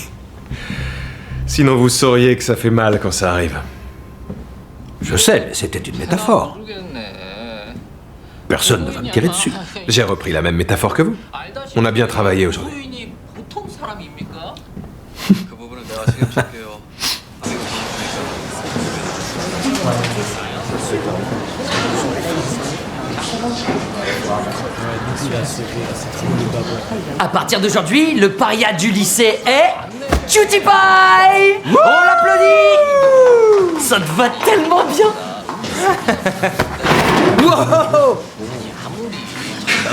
Sinon vous sauriez que ça fait mal quand ça arrive. Je sais, mais c'était une métaphore. Personne ne va me tirer dessus. J'ai repris la même métaphore que vous. On a bien travaillé aujourd'hui. À partir d'aujourd'hui, le paria du lycée est... Cutie Pie! On l'applaudit! Ça te va tellement bien! Wow!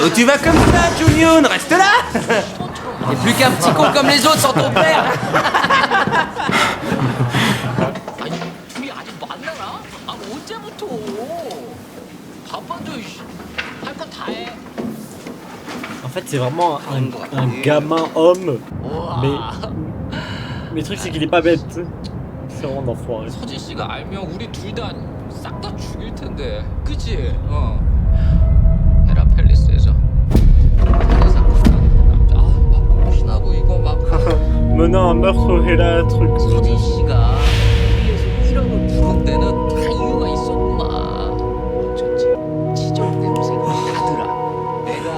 Où tu vas comme ça, Junior? Reste là! T'es plus qu'un petit con comme les autres sans ton père! En fait, c'est vraiment un gamin homme, mais le truc c'est qu'il est pas bête. C'est vraiment d'enfoiré. 서진 씨가 알면 우리 둘 다 싹 다 죽일 텐데, 그치? 어. 헤라 팰리스에서 막 무신하고 이거 막 Menant un meurtre au Hela, truc. 서진 씨가 우리에서 이름을 부른 데는 다 이유가 있었구만. 어쩐지 지적 냄새가 나더라. 내가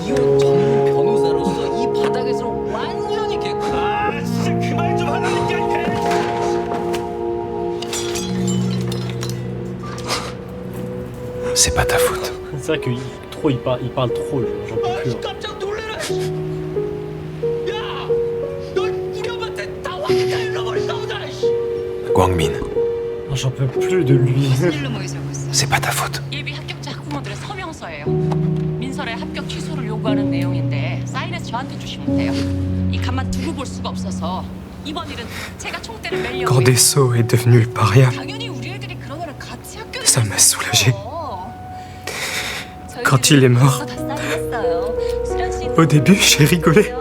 이혼 전문 변호사로서 이 바닥에서 완전히 개코. 아, 진짜 그만 좀 하라니까. C'est pas ta faute. C'est vrai qu'il parle trop, j'en peux plus. 깜짝 놀래라. 야, 너 이놈한테 다 왕따 잃어버린다 오잖아. Guangmin, J'en peux plus de lui. c'est pas ta faute. 예비 합격자 학부모들의 서명서예요. 민설의 합격 취소를 요구하는 내용인데 사인해서 저한테 주시면 돼요. 이 가만 두고 볼 수가 없어서 이번 일은 제가 총대를 매려고 Quand Desso est devenu le paria, 당연히 우리 애들이 그런 애랑 같이 학교에 ça m'a soulagé. Quand il est mort, au début, j'ai rigolé.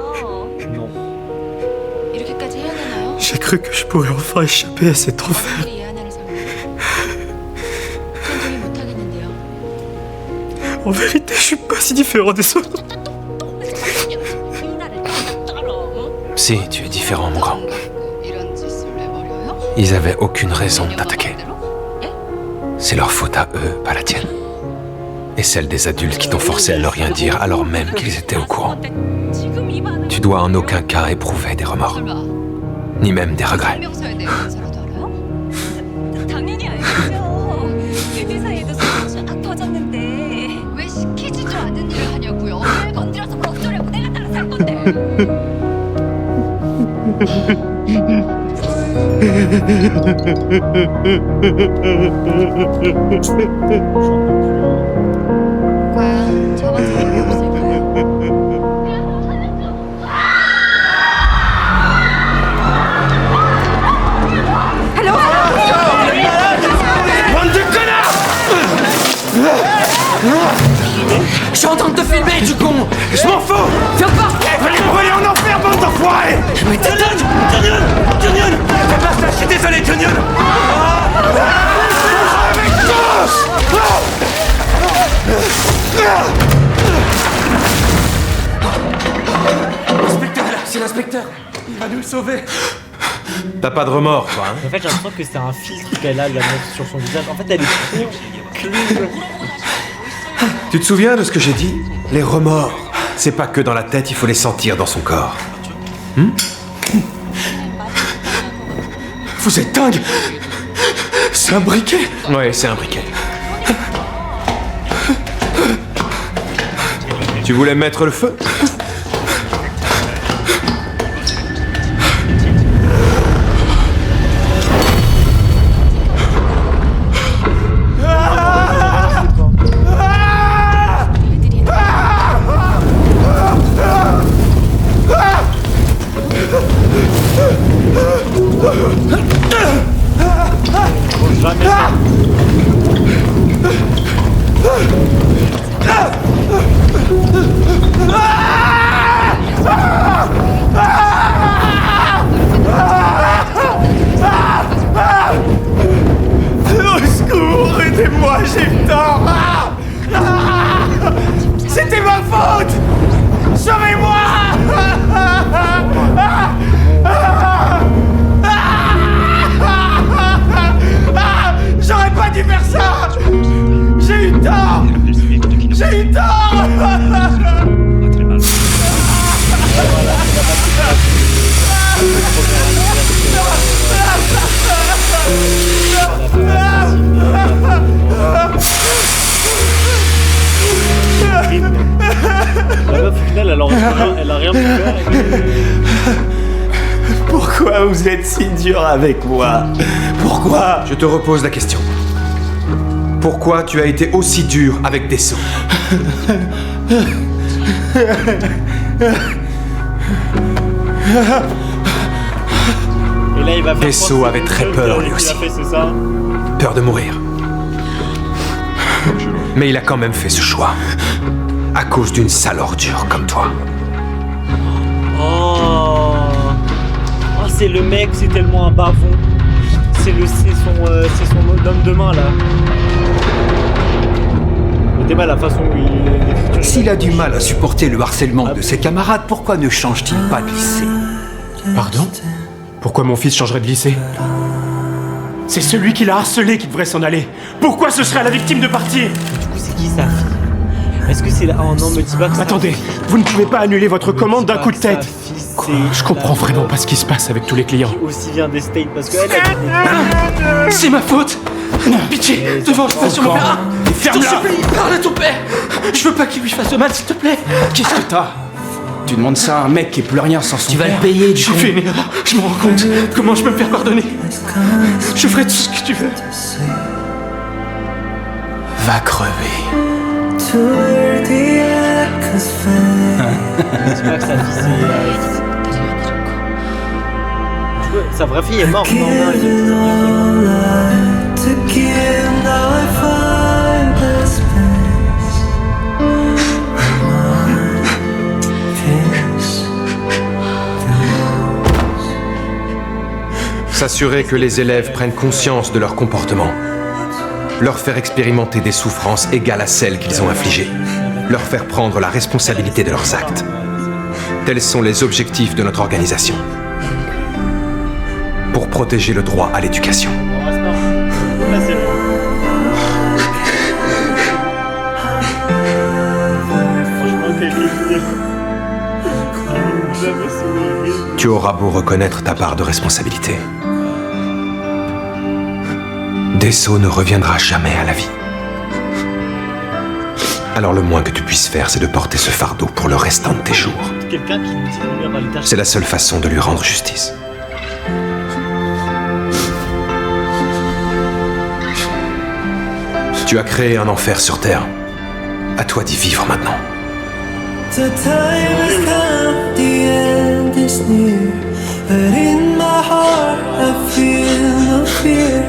이렇게까지 해야 되나요? J'ai cru que je pourrais enfin échapper à cet enfer. 이 하나를 살고 전 동의 못 하겠는데요. En vérité, je suis pas si différent des autres. Si, tu es différent, mon grand. 이런 짓을 내버려요? Ils avaient aucune raison de t'attaquer. C'est leur faute à eux, pas la tienne. Et celle des adultes qui t'ont forcé à ne rien dire alors même qu'ils étaient au courant. Tu dois en aucun cas éprouver des remords. ni même des regrets. 설명서에 대해 민서라도 알아요? 당연히 알겠죠. 애들 사이에도 소문이 쫙 퍼졌는데 왜 시키지도 않은 일을 하냐고요? 왜 건드려서 뭐 어쩌려고 내가 따라서 할 건데. 과연 저만 저렇게 없을까요? Bande de connards! Je suis en train de te filmer, du con! Je m'en fous! Viens pas! Allez me brûler en enfer, bande d'enfoirés! Mais t'es dingue! Canyon! Fais pas ça, je suis désolé, Canyon! Avec tous! L'inspecteur là, c'est l'inspecteur. Il va nous sauver. T'as pas de remords, toi, hein? En fait, j'ai l'impression que c'est un filtre qu'elle a, la mettre sur son visage. En fait, elle est trop clean. Tu te souviens de ce que j'ai dit? Les remords, c'est pas que dans la tête, il faut les sentir dans son corps. Vous êtes dingue. C'est un briquet. Ouais, c'est un briquet. Tu voulais mettre le feu? Au secours, aidez-moi, j'ai eu tort! C'était ma faute! Sauvez-moi! J'aurais pas dû faire ça! J'ai eu tort! J'ai eu tort! La meuf, au final, elle a rien pu faire. Pourquoi vous êtes si dur avec moi? Pourquoi? Je te repose la question. Pourquoi tu as été aussi dur avec Dessau? Et là, il va faire Dessau avait très peur, lui aussi. Peur de mourir. Mais il a quand même fait ce choix. À cause d'une sale ordure comme toi. Oh, c'est le mec, c'est tellement un bavon. C'est son homme de main là. Mais t'es mal la façon où il... S'il a du mal à supporter le harcèlement de ses camarades, pourquoi ne change-t-il pas de lycée? Pardon? Pourquoi mon fils changerait de lycée? C'est celui qui l'a harcelé qui devrait s'en aller. Pourquoi ce serait à la victime de partir? Du coup, c'est qui sa fille? Est-ce que c'est là? Oh non, me dis pas que Attendez, vous ne pouvez pas annuler votre commande d'un coup de tête. Je comprends vraiment pas ce qui se passe avec tous les clients. Aussi vient des States parce qu'elle a... C'est ma faute. Pitié, devance-toi sur mon père. Je t'en supplie, parle à ton père. Je veux pas qu'il lui fasse de mal, s'il te plaît. Qu'est-ce que t'as? Tu demandes ça à un mec qui est plus rien sans son Tu vas père. le payer, du J'ai coup. fait une erreur, je me rends compte. Comment je peux me faire pardonner? Je ferai tout ce que tu veux. Va crever. J'espère que sa fille c'est... Sa vraie fille est morte, non, S'assurer que les élèves prennent conscience de leur comportement. Leur faire expérimenter des souffrances égales à celles qu'ils ont infligées. Leur faire prendre la responsabilité de leurs actes. Tels sont les objectifs de notre organisation. Pour protéger le droit à l'éducation. Tu auras beau reconnaître ta part de responsabilité. Desso ne reviendra jamais à la vie. Alors le moins que tu puisses faire, c'est de porter ce fardeau pour le restant de tes jours. Quelqu'un qui nous dit de lui avoir les tâches. C'est la seule façon de lui rendre justice. Tu as créé un enfer sur Terre. À toi d'y vivre maintenant. The time has come, the end is near. But in my heart, I feel no fear.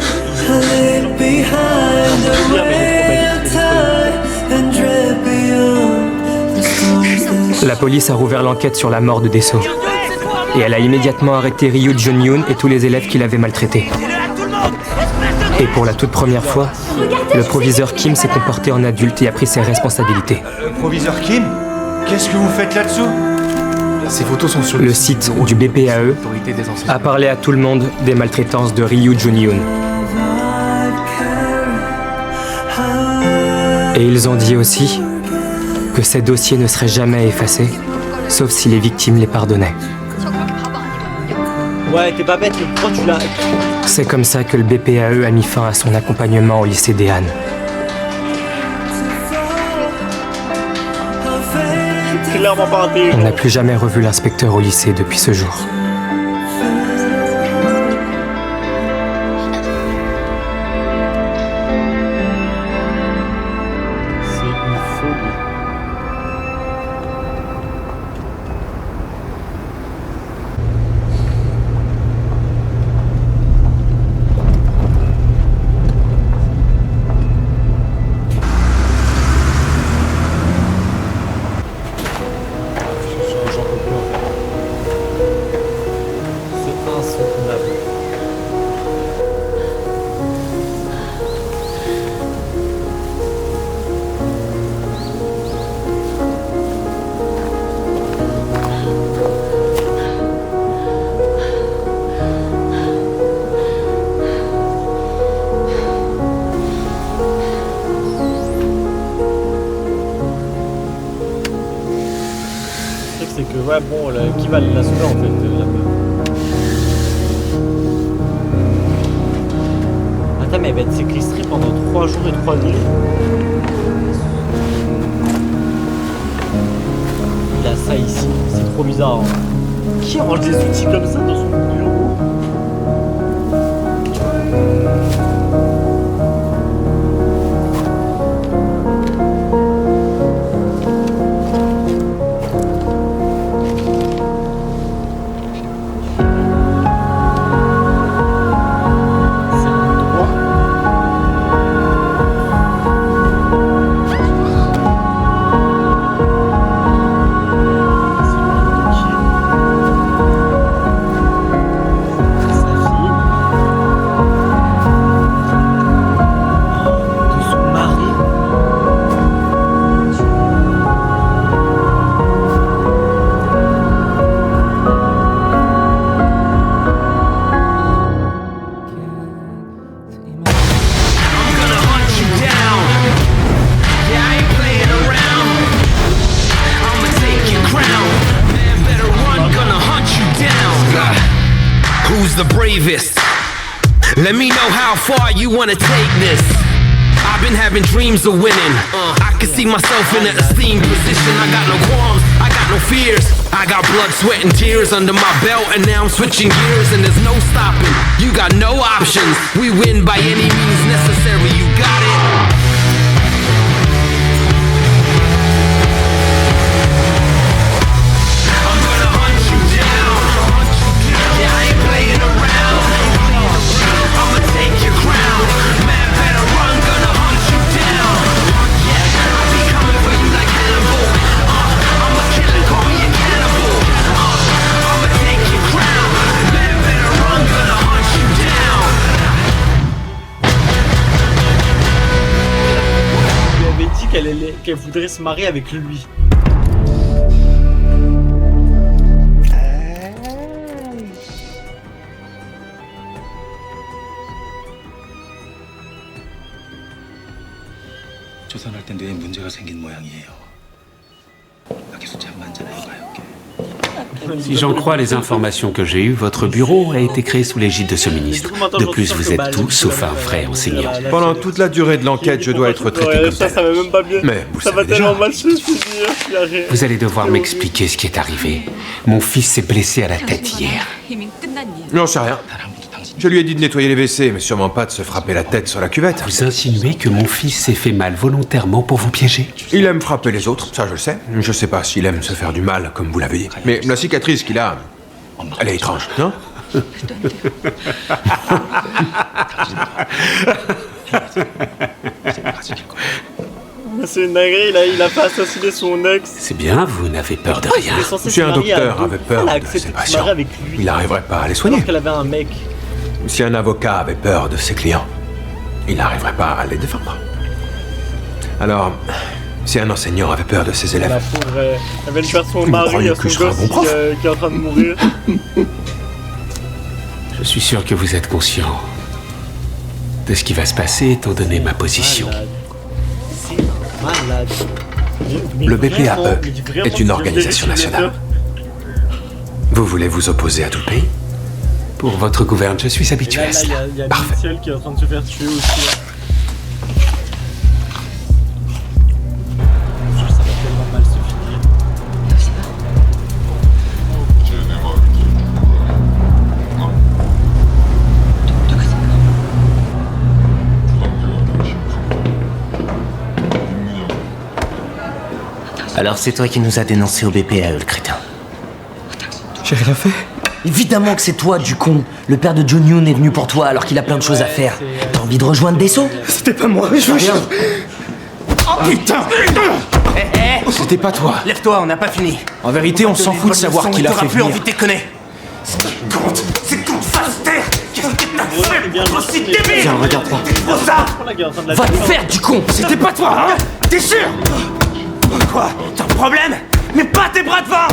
I live behind the way of time and dread beyond the storms that La police a rouvert l'enquête sur la mort de Desso. Et elle a immédiatement arrêté Ryu Jun-yoon et tous les élèves qui l'avaient maltraité. Et pour la toute première fois, le proviseur Kim s'est comporté en adulte et a pris ses responsabilités. Proviseur Kim, qu'est-ce que vous faites là-dessous? Ces photos sont sur le site du BPAE a parlé à tout le monde des maltraitances de Ryu Jun-yoon. Et ils ont dit aussi que ces dossiers ne seraient jamais effacés, sauf si les victimes les pardonnaient. Ouais, t'es pas bête, mais pourquoi tu l'as... C'est comme ça que le BPAE a mis fin à son accompagnement au lycée des Halles. C'est clairement pas intelligent. On n'a plus jamais revu l'inspecteur au lycée depuis ce jour. C'est une folie. C'est que ouais bon qui va la sauver en fait la meuf. Attends mais elle va être séquestrée pendant 3 jours et 3 nuits. Il a ça ici, c'est trop bizarre. Hein. Qui range des outils comme ça dans son bureau? Who's the bravest? Let me know how far you wanna take this. I've been having dreams of winning. I can see myself in an esteemed position. I got no qualms, I got no fears. I got blood, sweat, and tears under my belt, and now I'm switching gears, and there's no stopping. You got no options. We win by any means necessary. You got it. Qu'elle voudrait se marier avec lui. 조선할 때 뇌에 문제가 생긴 모양이에요. 여기 숫자 한 잔 해봐요. Si j'en crois les informations que j'ai eues, votre bureau a été créé sous l'égide de ce ministre. De plus, vous êtes tout sauf un vrai enseignant. Pendant toute la durée de l'enquête, je dois être traité comme tel. Ça va même pas bien. Mais vous ça savez va tellement déjà. mal se finir. Vous allez devoir m'expliquer ce qui est arrivé. Mon fils s'est blessé à la tête hier. 이미 끝난 일. J'en sais rien. Je lui ai dit de nettoyer les WC, mais sûrement pas de se frapper la tête sur la cuvette. Vous insinuez que mon fils s'est fait mal volontairement pour vous piéger? Il aime frapper les autres, ça je le sais. Je sais pas s'il aime se faire du mal, comme vous l'avez dit. Mais la cicatrice qu'il a, elle est étrange, non? C'est une dinguerie, il a pas assassiné son ex. C'est bien, vous n'avez peur de rien. Si un docteur avait peur de ses patients, il n'arriverait pas à les soigner. Alors qu'elle avait un mec. Si un avocat avait peur de ses clients, il n'arriverait pas à les défendre. Alors, si un enseignant avait peur de ses La élèves, pauvre, elle vient de faire son Vous mari, croyez son que je serais un gosse bon prof qui est en train de mourir. Je suis sûr que vous êtes conscient de ce qui va se passer étant donné ma position. Malade. le BPAE est une organisation nationale. Vous voulez vous opposer à tout le pays? Pour votre gouverne, je suis habitué à cela. Il y a Michel qui est en train de se faire tuer aussi. Ça va tellement mal se finir. Alors c'est toi qui nous as dénoncé au BPAE, le crétin. J'ai rien fait. Évidemment que c'est toi, du con. Le père de John Yoon est venu pour toi alors qu'il a plein de choses à faire. T'as envie de rejoindre Dessau? C'était pas moi, je veux rien. Oh putain! C'était pas toi. Lève-toi, on n'a pas fini. En vérité, on s'en fout de savoir qui l'a fait plus venir. envie de déconner. C'est qu'on fasse taire. Qu'est-ce que t'as fait, aussi débile? Tiens, regarde-moi. Pour ça. Va te faire, du con! C'était pas toi, hein? T'es sûr? Quoi? T'as un problème? Mais pas tes bras devant!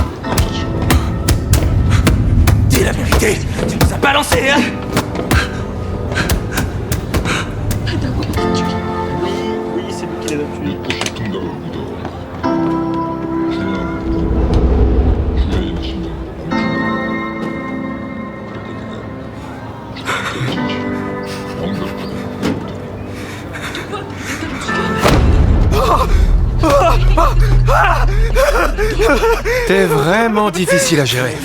Dis la vérité, tu nous as balancé, hein? Oui, c'est lui qui l'a tué. T'es vraiment difficile à gérer.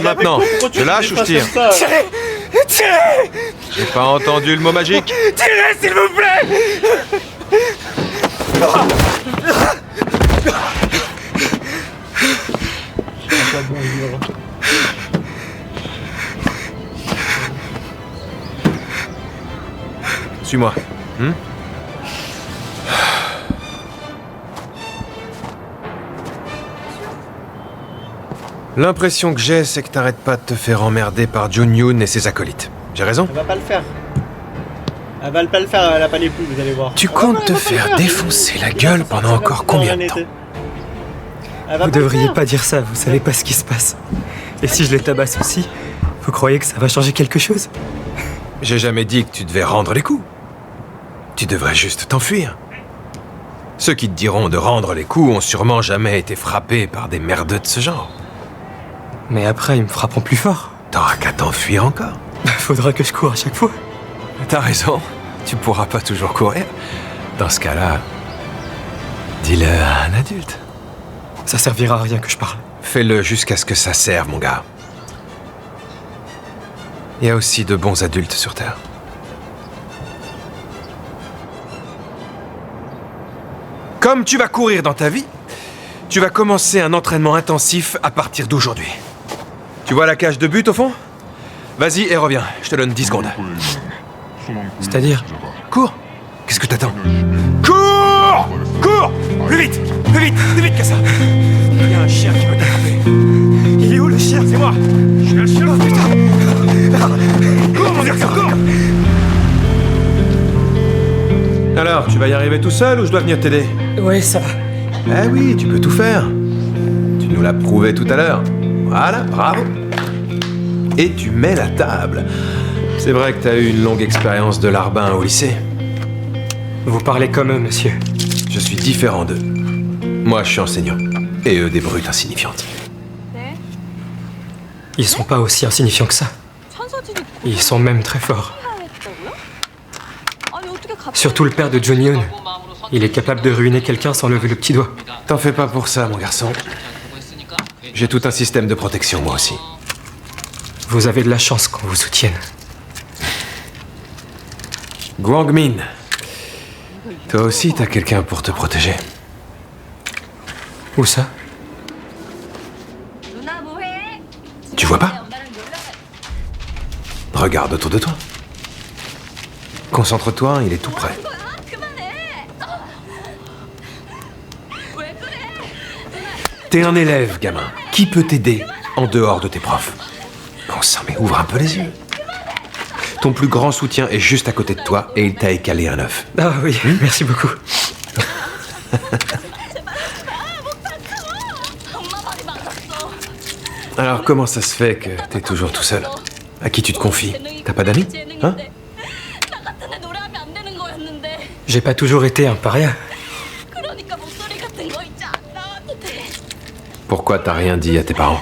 Maintenant, je lâche ou je tire? Tirez! Tirez! J'ai pas entendu le mot magique. Tirez, s'il vous plaît! Suis-moi. L'impression que j'ai, c'est que t'arrêtes pas de te faire emmerder par John Yoon et ses acolytes. J'ai raison? Elle va pas le faire. Elle va pas le faire, elle a pas les couilles, vous allez voir. Tu comptes te faire défoncer la gueule pendant encore combien de temps? Vous devriez pas dire ça, vous savez pas ce qui se passe. Et si je les tabasse aussi, vous croyez que ça va changer quelque chose? J'ai jamais dit que tu devais rendre les coups. Tu devrais juste t'enfuir. Ceux qui te diront de rendre les coups ont sûrement jamais été frappés par des merdeux de ce genre. Mais après, ils me frapperont plus fort. T'auras qu'à t'enfuir encore. Faudra que je cours à chaque fois. T'as raison, tu pourras pas toujours courir. Dans ce cas-là, dis-le à un adulte. Ça servira à rien que je parle. Fais-le jusqu'à ce que ça serve, mon gars. Il y a aussi de bons adultes sur Terre. Comme tu vas courir dans ta vie, tu vas commencer un entraînement intensif à partir d'aujourd'hui. Tu vois la cage de but au fond? Vas-y et reviens, je te donne 10 secondes. C'est-à-dire? Cours! Qu'est-ce que t'attends? Cours! Cours! Plus vite! Plus vite! Plus vite que ça! Il y a un chien qui veut t'attraper. Il est où le chien? C'est moi! Je suis un chien! Oh, putain! Cours, mon garçon, cours! Alors, tu vas y arriver tout seul ou je dois venir t'aider? Ouais, ça va. Eh oui, tu peux tout faire. Tu nous l'as prouvé tout à l'heure. Voilà, bravo. Et tu mets la table. C'est vrai que t'as eu une longue expérience de larbin au lycée. Vous parlez comme eux, monsieur. Je suis différent d'eux. Moi, je suis enseignant. Et eux, des brutes insignifiantes. Ils sont pas aussi insignifiants que ça. Ils sont même très forts. Surtout le père de John Yoon. Il est capable de ruiner quelqu'un sans lever le petit doigt. T'en fais pas pour ça, mon garçon. J'ai tout un système de protection, moi aussi. Vous avez de la chance qu'on vous soutienne. Gwang-min, toi aussi t'as quelqu'un pour te protéger. Où ça? Tu vois pas? Regarde autour de toi. Concentre-toi, il est tout près. T'es un élève, gamin. Qui peut t'aider en dehors de tes profs? Bon sang, mais ouvre un peu les yeux. Ton plus grand soutien est juste à côté de toi et il t'a écalé un œuf. Ah oui, merci beaucoup. Alors comment ça se fait que t'es toujours tout seul? À qui tu te confies? T'as pas d'amis? Hein? J'ai pas toujours été un paria. Pourquoi t'as rien dit à tes parents?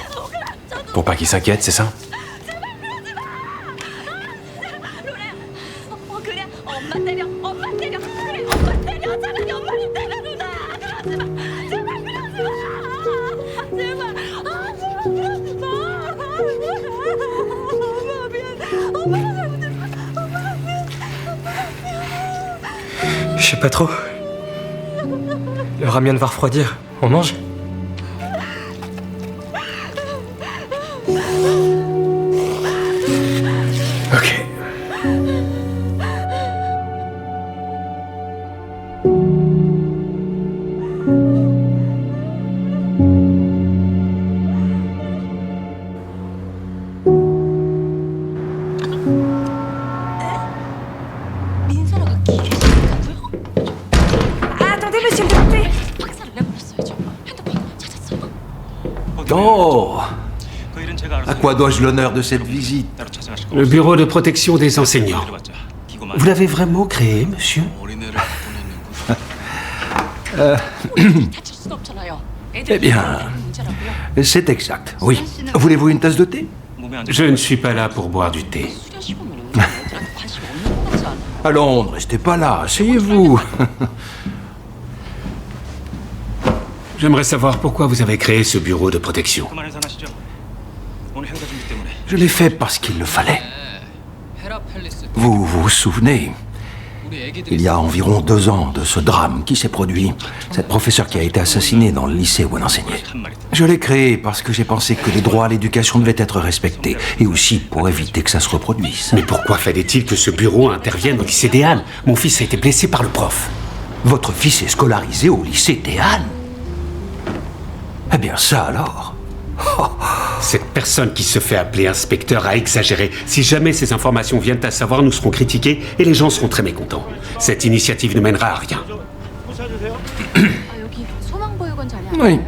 Pour pas qu'ils s'inquiètent, c'est ça? Je sais pas trop. Le ramen va refroidir. On mange? Ok. Attendez, monsieur le député. Oh! À quoi dois-je l'honneur de cette visite? Le bureau de protection des enseignants. Vous l'avez vraiment créé, monsieur? Eh bien, c'est exact, oui. Voulez-vous une tasse de thé? Je ne suis pas là pour boire du thé. Allons, ne restez pas là, asseyez-vous. J'aimerais savoir pourquoi vous avez créé ce bureau de protection. Je l'ai fait parce qu'il le fallait. Vous vous souvenez, il y a environ 2 ans de ce drame qui s'est produit, cette professeure qui a été assassinée dans le lycée où elle enseignait. Je l'ai créé parce que j'ai pensé que les droits à l'éducation devaient être respectés, et aussi pour éviter que ça se reproduise. Mais pourquoi fallait-il que ce bureau intervienne au lycée d'Ehan? Mon fils a été blessé par le prof. Votre fils est scolarisé au lycée d'Ehan? Eh bien ça alors. Cette personne qui se fait appeler inspecteur a exagéré. Si jamais ces informations viennent à savoir, nous serons critiqués et les gens seront très mécontents. Cette initiative ne mènera à rien. Oui,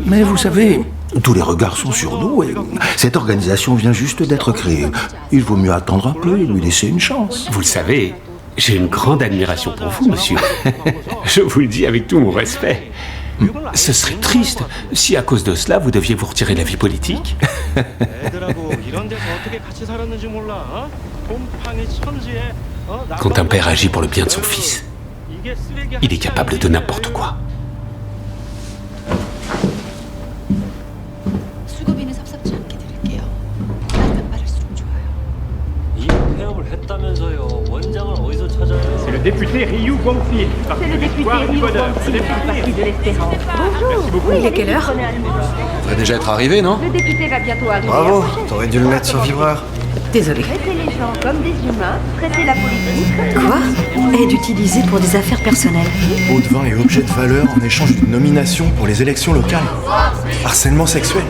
mais vous savez, tous les regards sont sur nous et cette organisation vient juste d'être créée. Il vaut mieux attendre un peu et lui laisser une chance. Vous le savez, j'ai une grande admiration pour vous, monsieur. Je vous le dis avec tout mon respect. Ce serait triste si, à cause de cela, vous deviez vous retirer de la vie politique. Quand un père agit pour le bien de son fils, il est capable de n'importe quoi. 수고비는 섭섭지 않게 드릴게요. 빠르면 빠를수록 좋아요. 이 폐업을 했다면서요. 원장을 어디서 찾아요? C'est le député Ryu Gwang-pil. C'est le député Ryu Gwang-pil du Parti de l'Espérance. Bonjour. Oui, il est quelle heure? Ça devrait déjà être arrivé, non? Le député va bientôt arriver. Bravo, t'aurais dû le mettre sur vibreur. Désolé. Traitez les gens comme des humains, traitez la politique. Quoi? Aide utilisée pour des affaires personnelles. Pot de vin et objet de valeur en échange d'une nomination pour les élections locales. Harcèlement sexuel.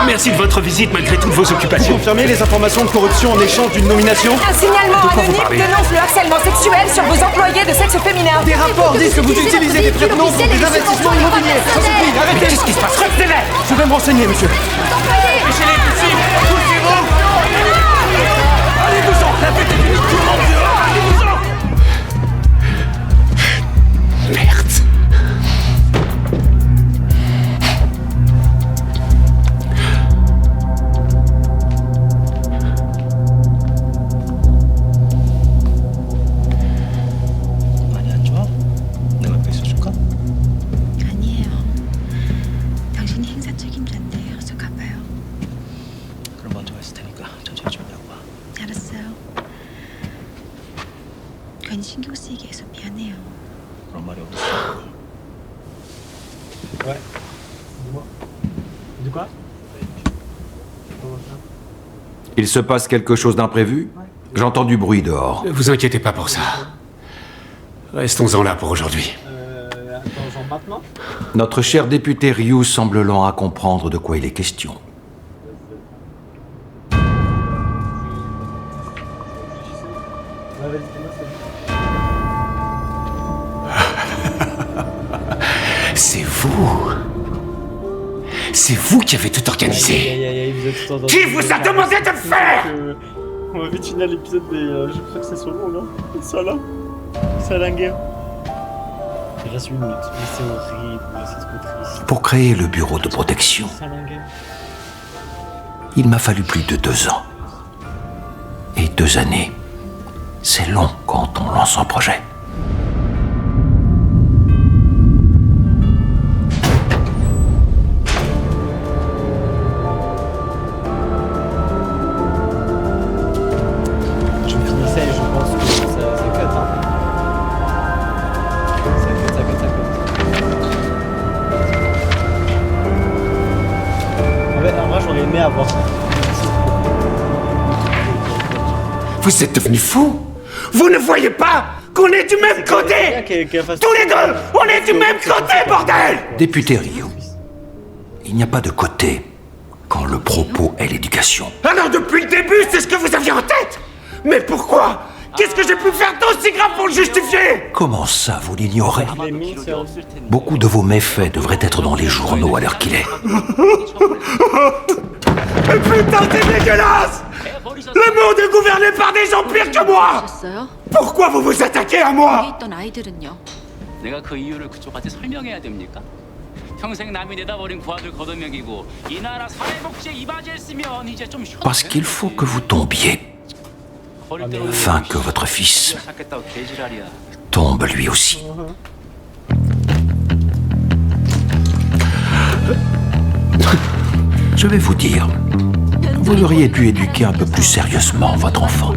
Merci de votre visite malgré toutes vos occupations. Confirmez les informations de corruption en échange d'une nomination. Un signalement De quoi vous anonyme parlez? dénonce le harcèlement sexuel sur vos employés de sexe féminin. Des rapports disent que vous utilisez des prénoms pour des investissements immobiliers. Ça suffit, Mais arrêtez. qu'est-ce qui se passe? Restez-les! Je vais me renseigner, monsieur. Merde. 행사 책임자인데 어서 가봐요. 그럼 먼저 갔을 테니까 천천히 준비하고 와. 알았어요. 괜히 신경 쓰이게 해서 미안해요. 그런 말이 없어. Ouais. Dis-moi. De quoi? Il se passe quelque chose d'imprévu? J'entends du bruit dehors. Ne vous inquiétez pas pour ça. Restons-en là pour aujourd'hui. Attends, genre maintenant? Notre cher député Ryu semble lent à comprendre de quoi il est question. C'est vous. C'est vous qui avez tout organisé. Qui vous a demandé de le faire? On va vite finir l'épisode des... je crois que c'est Solo, là. Ça, là. Ça, la guerre. Il reste 8 minutes, mais c'est horrible, c'est trop triste. Pour créer le bureau de protection, il m'a fallu plus de 2 ans. Et 2 années, c'est long quand on lance un projet. Vous êtes devenu fou? Vous ne voyez pas qu'on est du même côté? Tous les deux, on est du même côté, bordel! Député Ryu, il n'y a pas de côté quand le propos est l'éducation. Alors depuis le début, c'est ce que vous aviez en tête? Mais pourquoi? Qu'est-ce que j'ai pu faire d'aussi grave pour le justifier? Comment ça, vous l'ignorez? Beaucoup de vos méfaits devraient être dans les journaux à l'heure qu'il est. Mais putain, c'est dégueulasse! Le monde est gouverné par des gens pires que moi! Pourquoi vous vous attaquez à moi? 내가 그 이유를 그쪽한테 설명해야 됩니까? 평생 남이 내다버린 부하들 걷어먹이고 이 나라 사회복지에 이바지했으면 이제 좀 쉬었네. Parce qu'il faut que vous tombiez, afin que votre fils tombe lui aussi. Je vais vous dire, vous auriez dû éduquer un peu plus sérieusement votre enfant.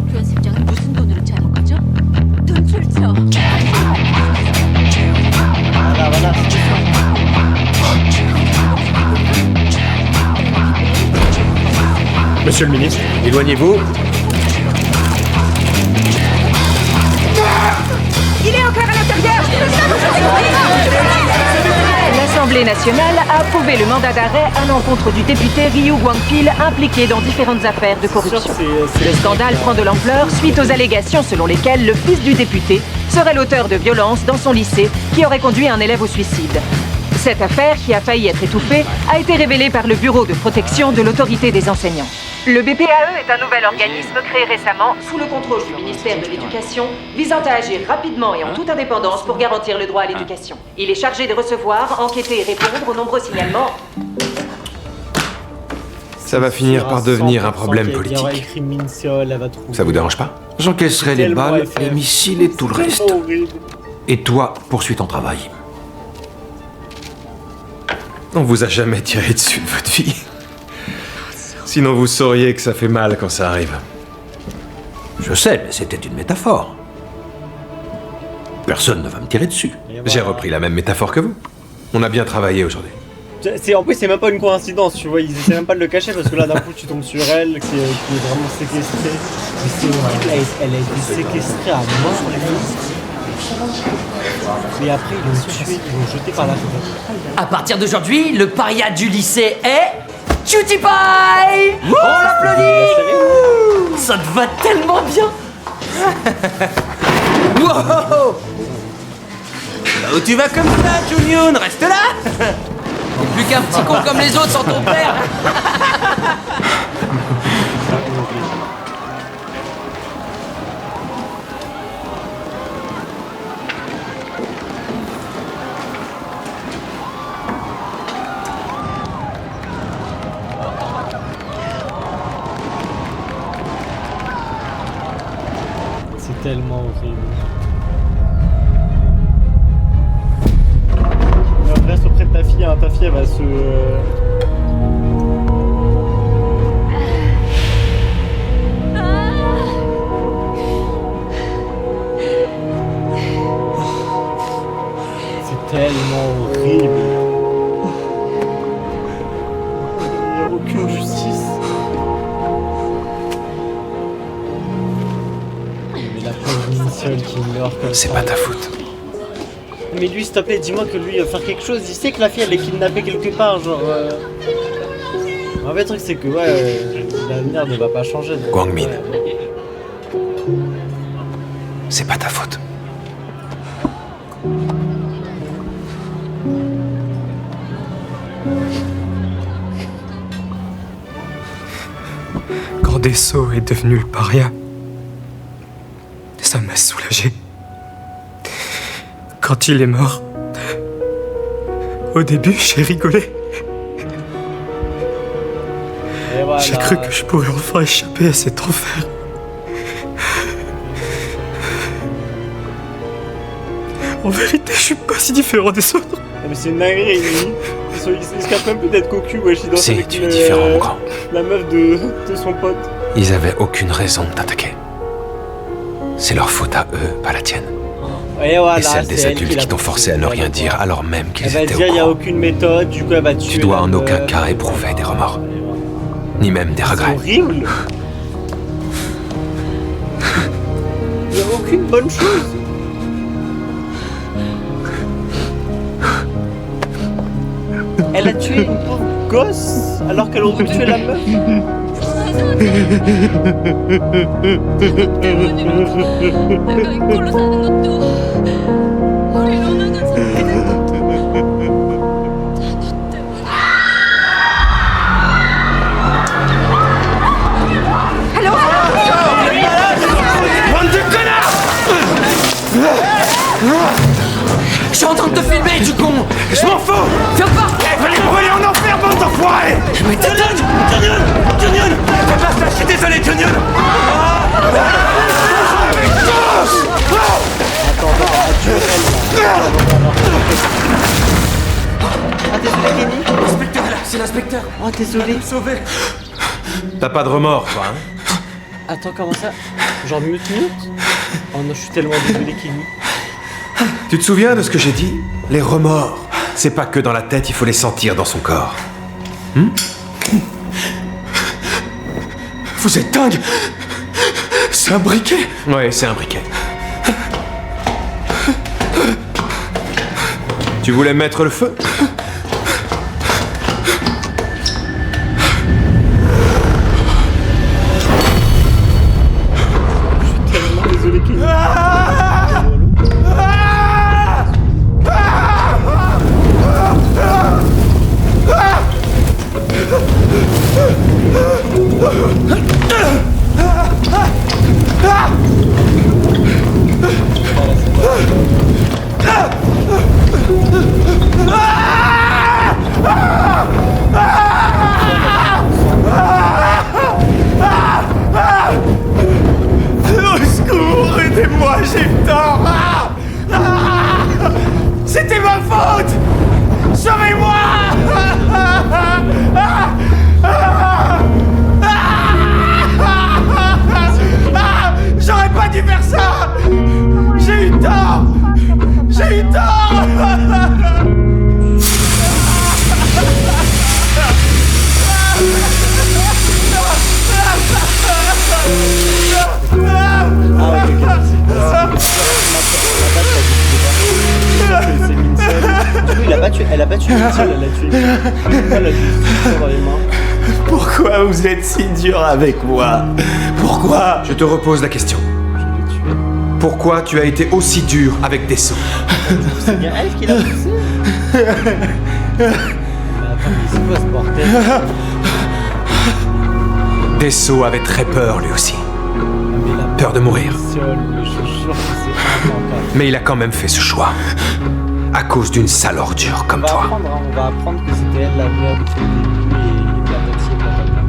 Monsieur le ministre, éloignez-vous. Il est encore à l'intérieur! L'Assemblée nationale a approuvé le mandat d'arrêt à l'encontre du député Ryu Guangpil impliqué dans différentes affaires de corruption. Le scandale prend de l'ampleur suite aux allégations selon lesquelles le fils du député serait l'auteur de violences dans son lycée qui aurait conduit un élève au suicide. Cette affaire, qui a failli être étouffée, a été révélée par le Bureau de protection de l'autorité des enseignants. Le BPAE est un nouvel organisme créé récemment sous le contrôle du ministère de l'Éducation, visant à agir rapidement et en toute indépendance pour garantir le droit à l'éducation. Il est chargé de recevoir, enquêter et répondre aux nombreux signalements. Ça va finir par devenir un problème politique. Ça vous dérange pas? J'encaisserai les balles, les missiles et tout le reste. Et toi, poursuis ton travail. On vous a jamais tiré dessus de votre vie. Sinon vous sauriez que ça fait mal quand ça arrive. Je sais, mais c'était une métaphore. Personne ne va me tirer dessus. J'ai repris la même métaphore que vous. On a bien travaillé aujourd'hui. En plus, c'est même pas une coïncidence, tu vois, ils essaient même pas de le cacher parce que là, d'un coup, tu tombes sur elle, qui est vraiment séquestrée. Mais c'est horrible, elle a été séquestrée à mort, les gars. Et après, ils l'ont tuée, ils l'ont jetée par la fenêtre. À partir d'aujourd'hui, le paria du lycée est... Cutie Pie! On l'applaudit! Ça te va tellement bien! Wow! Là où tu vas comme ça, Junyun, reste là! T'es plus qu'un petit con comme les autres sans ton père! C'est tellement horrible. Reste auprès de ta fille, hein. Ta fille elle va se... aucune justice. Mais la pauvre Minsol qui meurt comme ça. C'est pas ta faute. Mais lui, s'il te plaît, dis-moi que lui va faire quelque chose. Il sait que la fille elle est kidnappée quelque part, genre. En fait, le truc c'est que l'avenir ne va pas changer. Donc, Guangmin. C'est pas ta faute. Quand Desso est devenu le paria, ça m'a soulagé. Quand il est mort, au début, j'ai rigolé. Voilà. J'ai cru que je pourrais enfin échapper à cet enfer. En vérité, je suis pas si différent des autres. Mais c'est une dinguerie, lui. Il se capte même plus d'être cocu, wesh. Il danse Si, avec tu es différent, mon grand. la meuf de son pote. Ils avaient aucune raison de t'attaquer. C'est leur faute à eux, pas la tienne. Et voilà, et celle des c'est elle adultes qui t'ont forcé à ne rien dire alors même qu'ils Elle va étaient dire, au il n'y a courant. aucune méthode, du coup elle va tuer. Tu dois la en meuf. aucun cas éprouver des remords. Ni même des regrets. C'est horrible. Il n'y a aucune bonne chose. Elle a tué une pauvre gosse alors qu'elle aurait pu tuer la meuf. 내가 이꼴로 사는 것도 우리 로나가 사는 것도 Bande de connards! Je suis en train de te filmer, du con! Je m'en fous! Viens pas! Allez brûler en enfer, bande d'enfoirés! Mais t'es Junior! Fais pas ça, je suis désolé, Junior! Ah, désolé, Kenny. L'inspecteur là, c'est l'inspecteur! Oh, désolé. Sauvé! T'as pas de remords, toi, hein? Attends, comment ça? Genre mute? Oh non, je suis tellement désolé, Kenny. Tu te souviens de ce que j'ai dit? Les remords, c'est pas que dans la tête, il faut les sentir dans son corps. Vous êtes dingue! C'est un briquet! Ouais, c'est un briquet. Tu voulais mettre le feu? Tellement désolé, Kenny. Au secours, aidez-moi, j'ai eu tort! C'était ma faute! Sauvez-moi! J'aurais pas dû faire ça! J'ai eu tort! J'ai eu tort! C'est Minsol. Du coup, elle a pas tué Minsol, elle a tué. Elle a tué dans les mains. Pourquoi vous êtes si dur avec moi? Pourquoi? Je te repose la question. Pourquoi tu as été aussi dur avec Desso? C'est bien elle qui l'a poussé. Mais attends, mais c'est quoi ce bordel? Desso avait très peur lui aussi. Peur de mourir. Je suis sûr que c'est implantable. Mais il a quand même fait ce choix. À cause d'une sale ordure comme toi. On va apprendre que c'était elle la vraie depuis le début et patati et patata.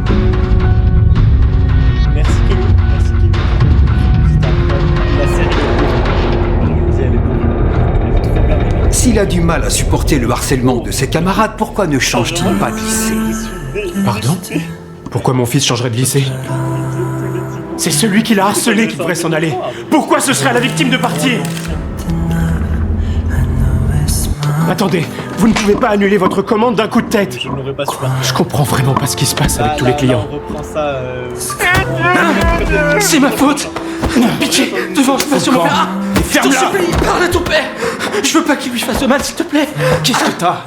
Merci Kenny. Merci Kenny. C'était incroyable. La série. Je vous dis, elle est bonne. Elle est trop bien. S'il a du mal à supporter le harcèlement de ses camarades, pourquoi ne change-t-il pas de lycée? Pardon? Pourquoi mon fils changerait de lycée? C'est celui qui l'a harcelé qui devrait s'en aller. Pourquoi ce serait à la victime de partir? Attendez, vous ne pouvez pas annuler votre commande d'un coup de tête. Je n'aurais pas super. Je comprends vraiment pas ce qui se passe avec tous les clients. On reprend ça. C'est ma faute. Pitié, devant, je sur mon père. Je t'en supplie, parle à ton père. Je veux pas qu'il lui fasse de mal, s'il te plaît. Qu'est-ce que t'as?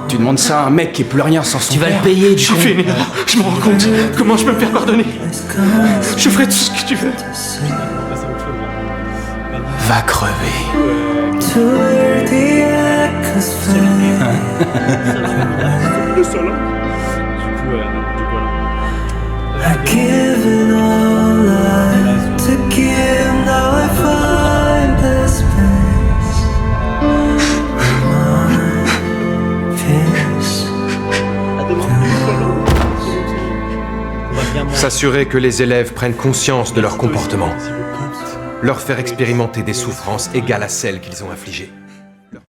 Tu demandes ça à un mec qui est plus rien sans son père. Tu vas le payer, J'ai fait une erreur, je me rends compte. Comment je peux me faire pardonner? Je ferai tout ce que tu veux. Va crever. To where the echoes fade. I've given all I to give, now I find the space. My peace. S'assurer que les élèves prennent conscience de leur comportement. Leur faire expérimenter des souffrances égales à celles qu'ils ont infligées.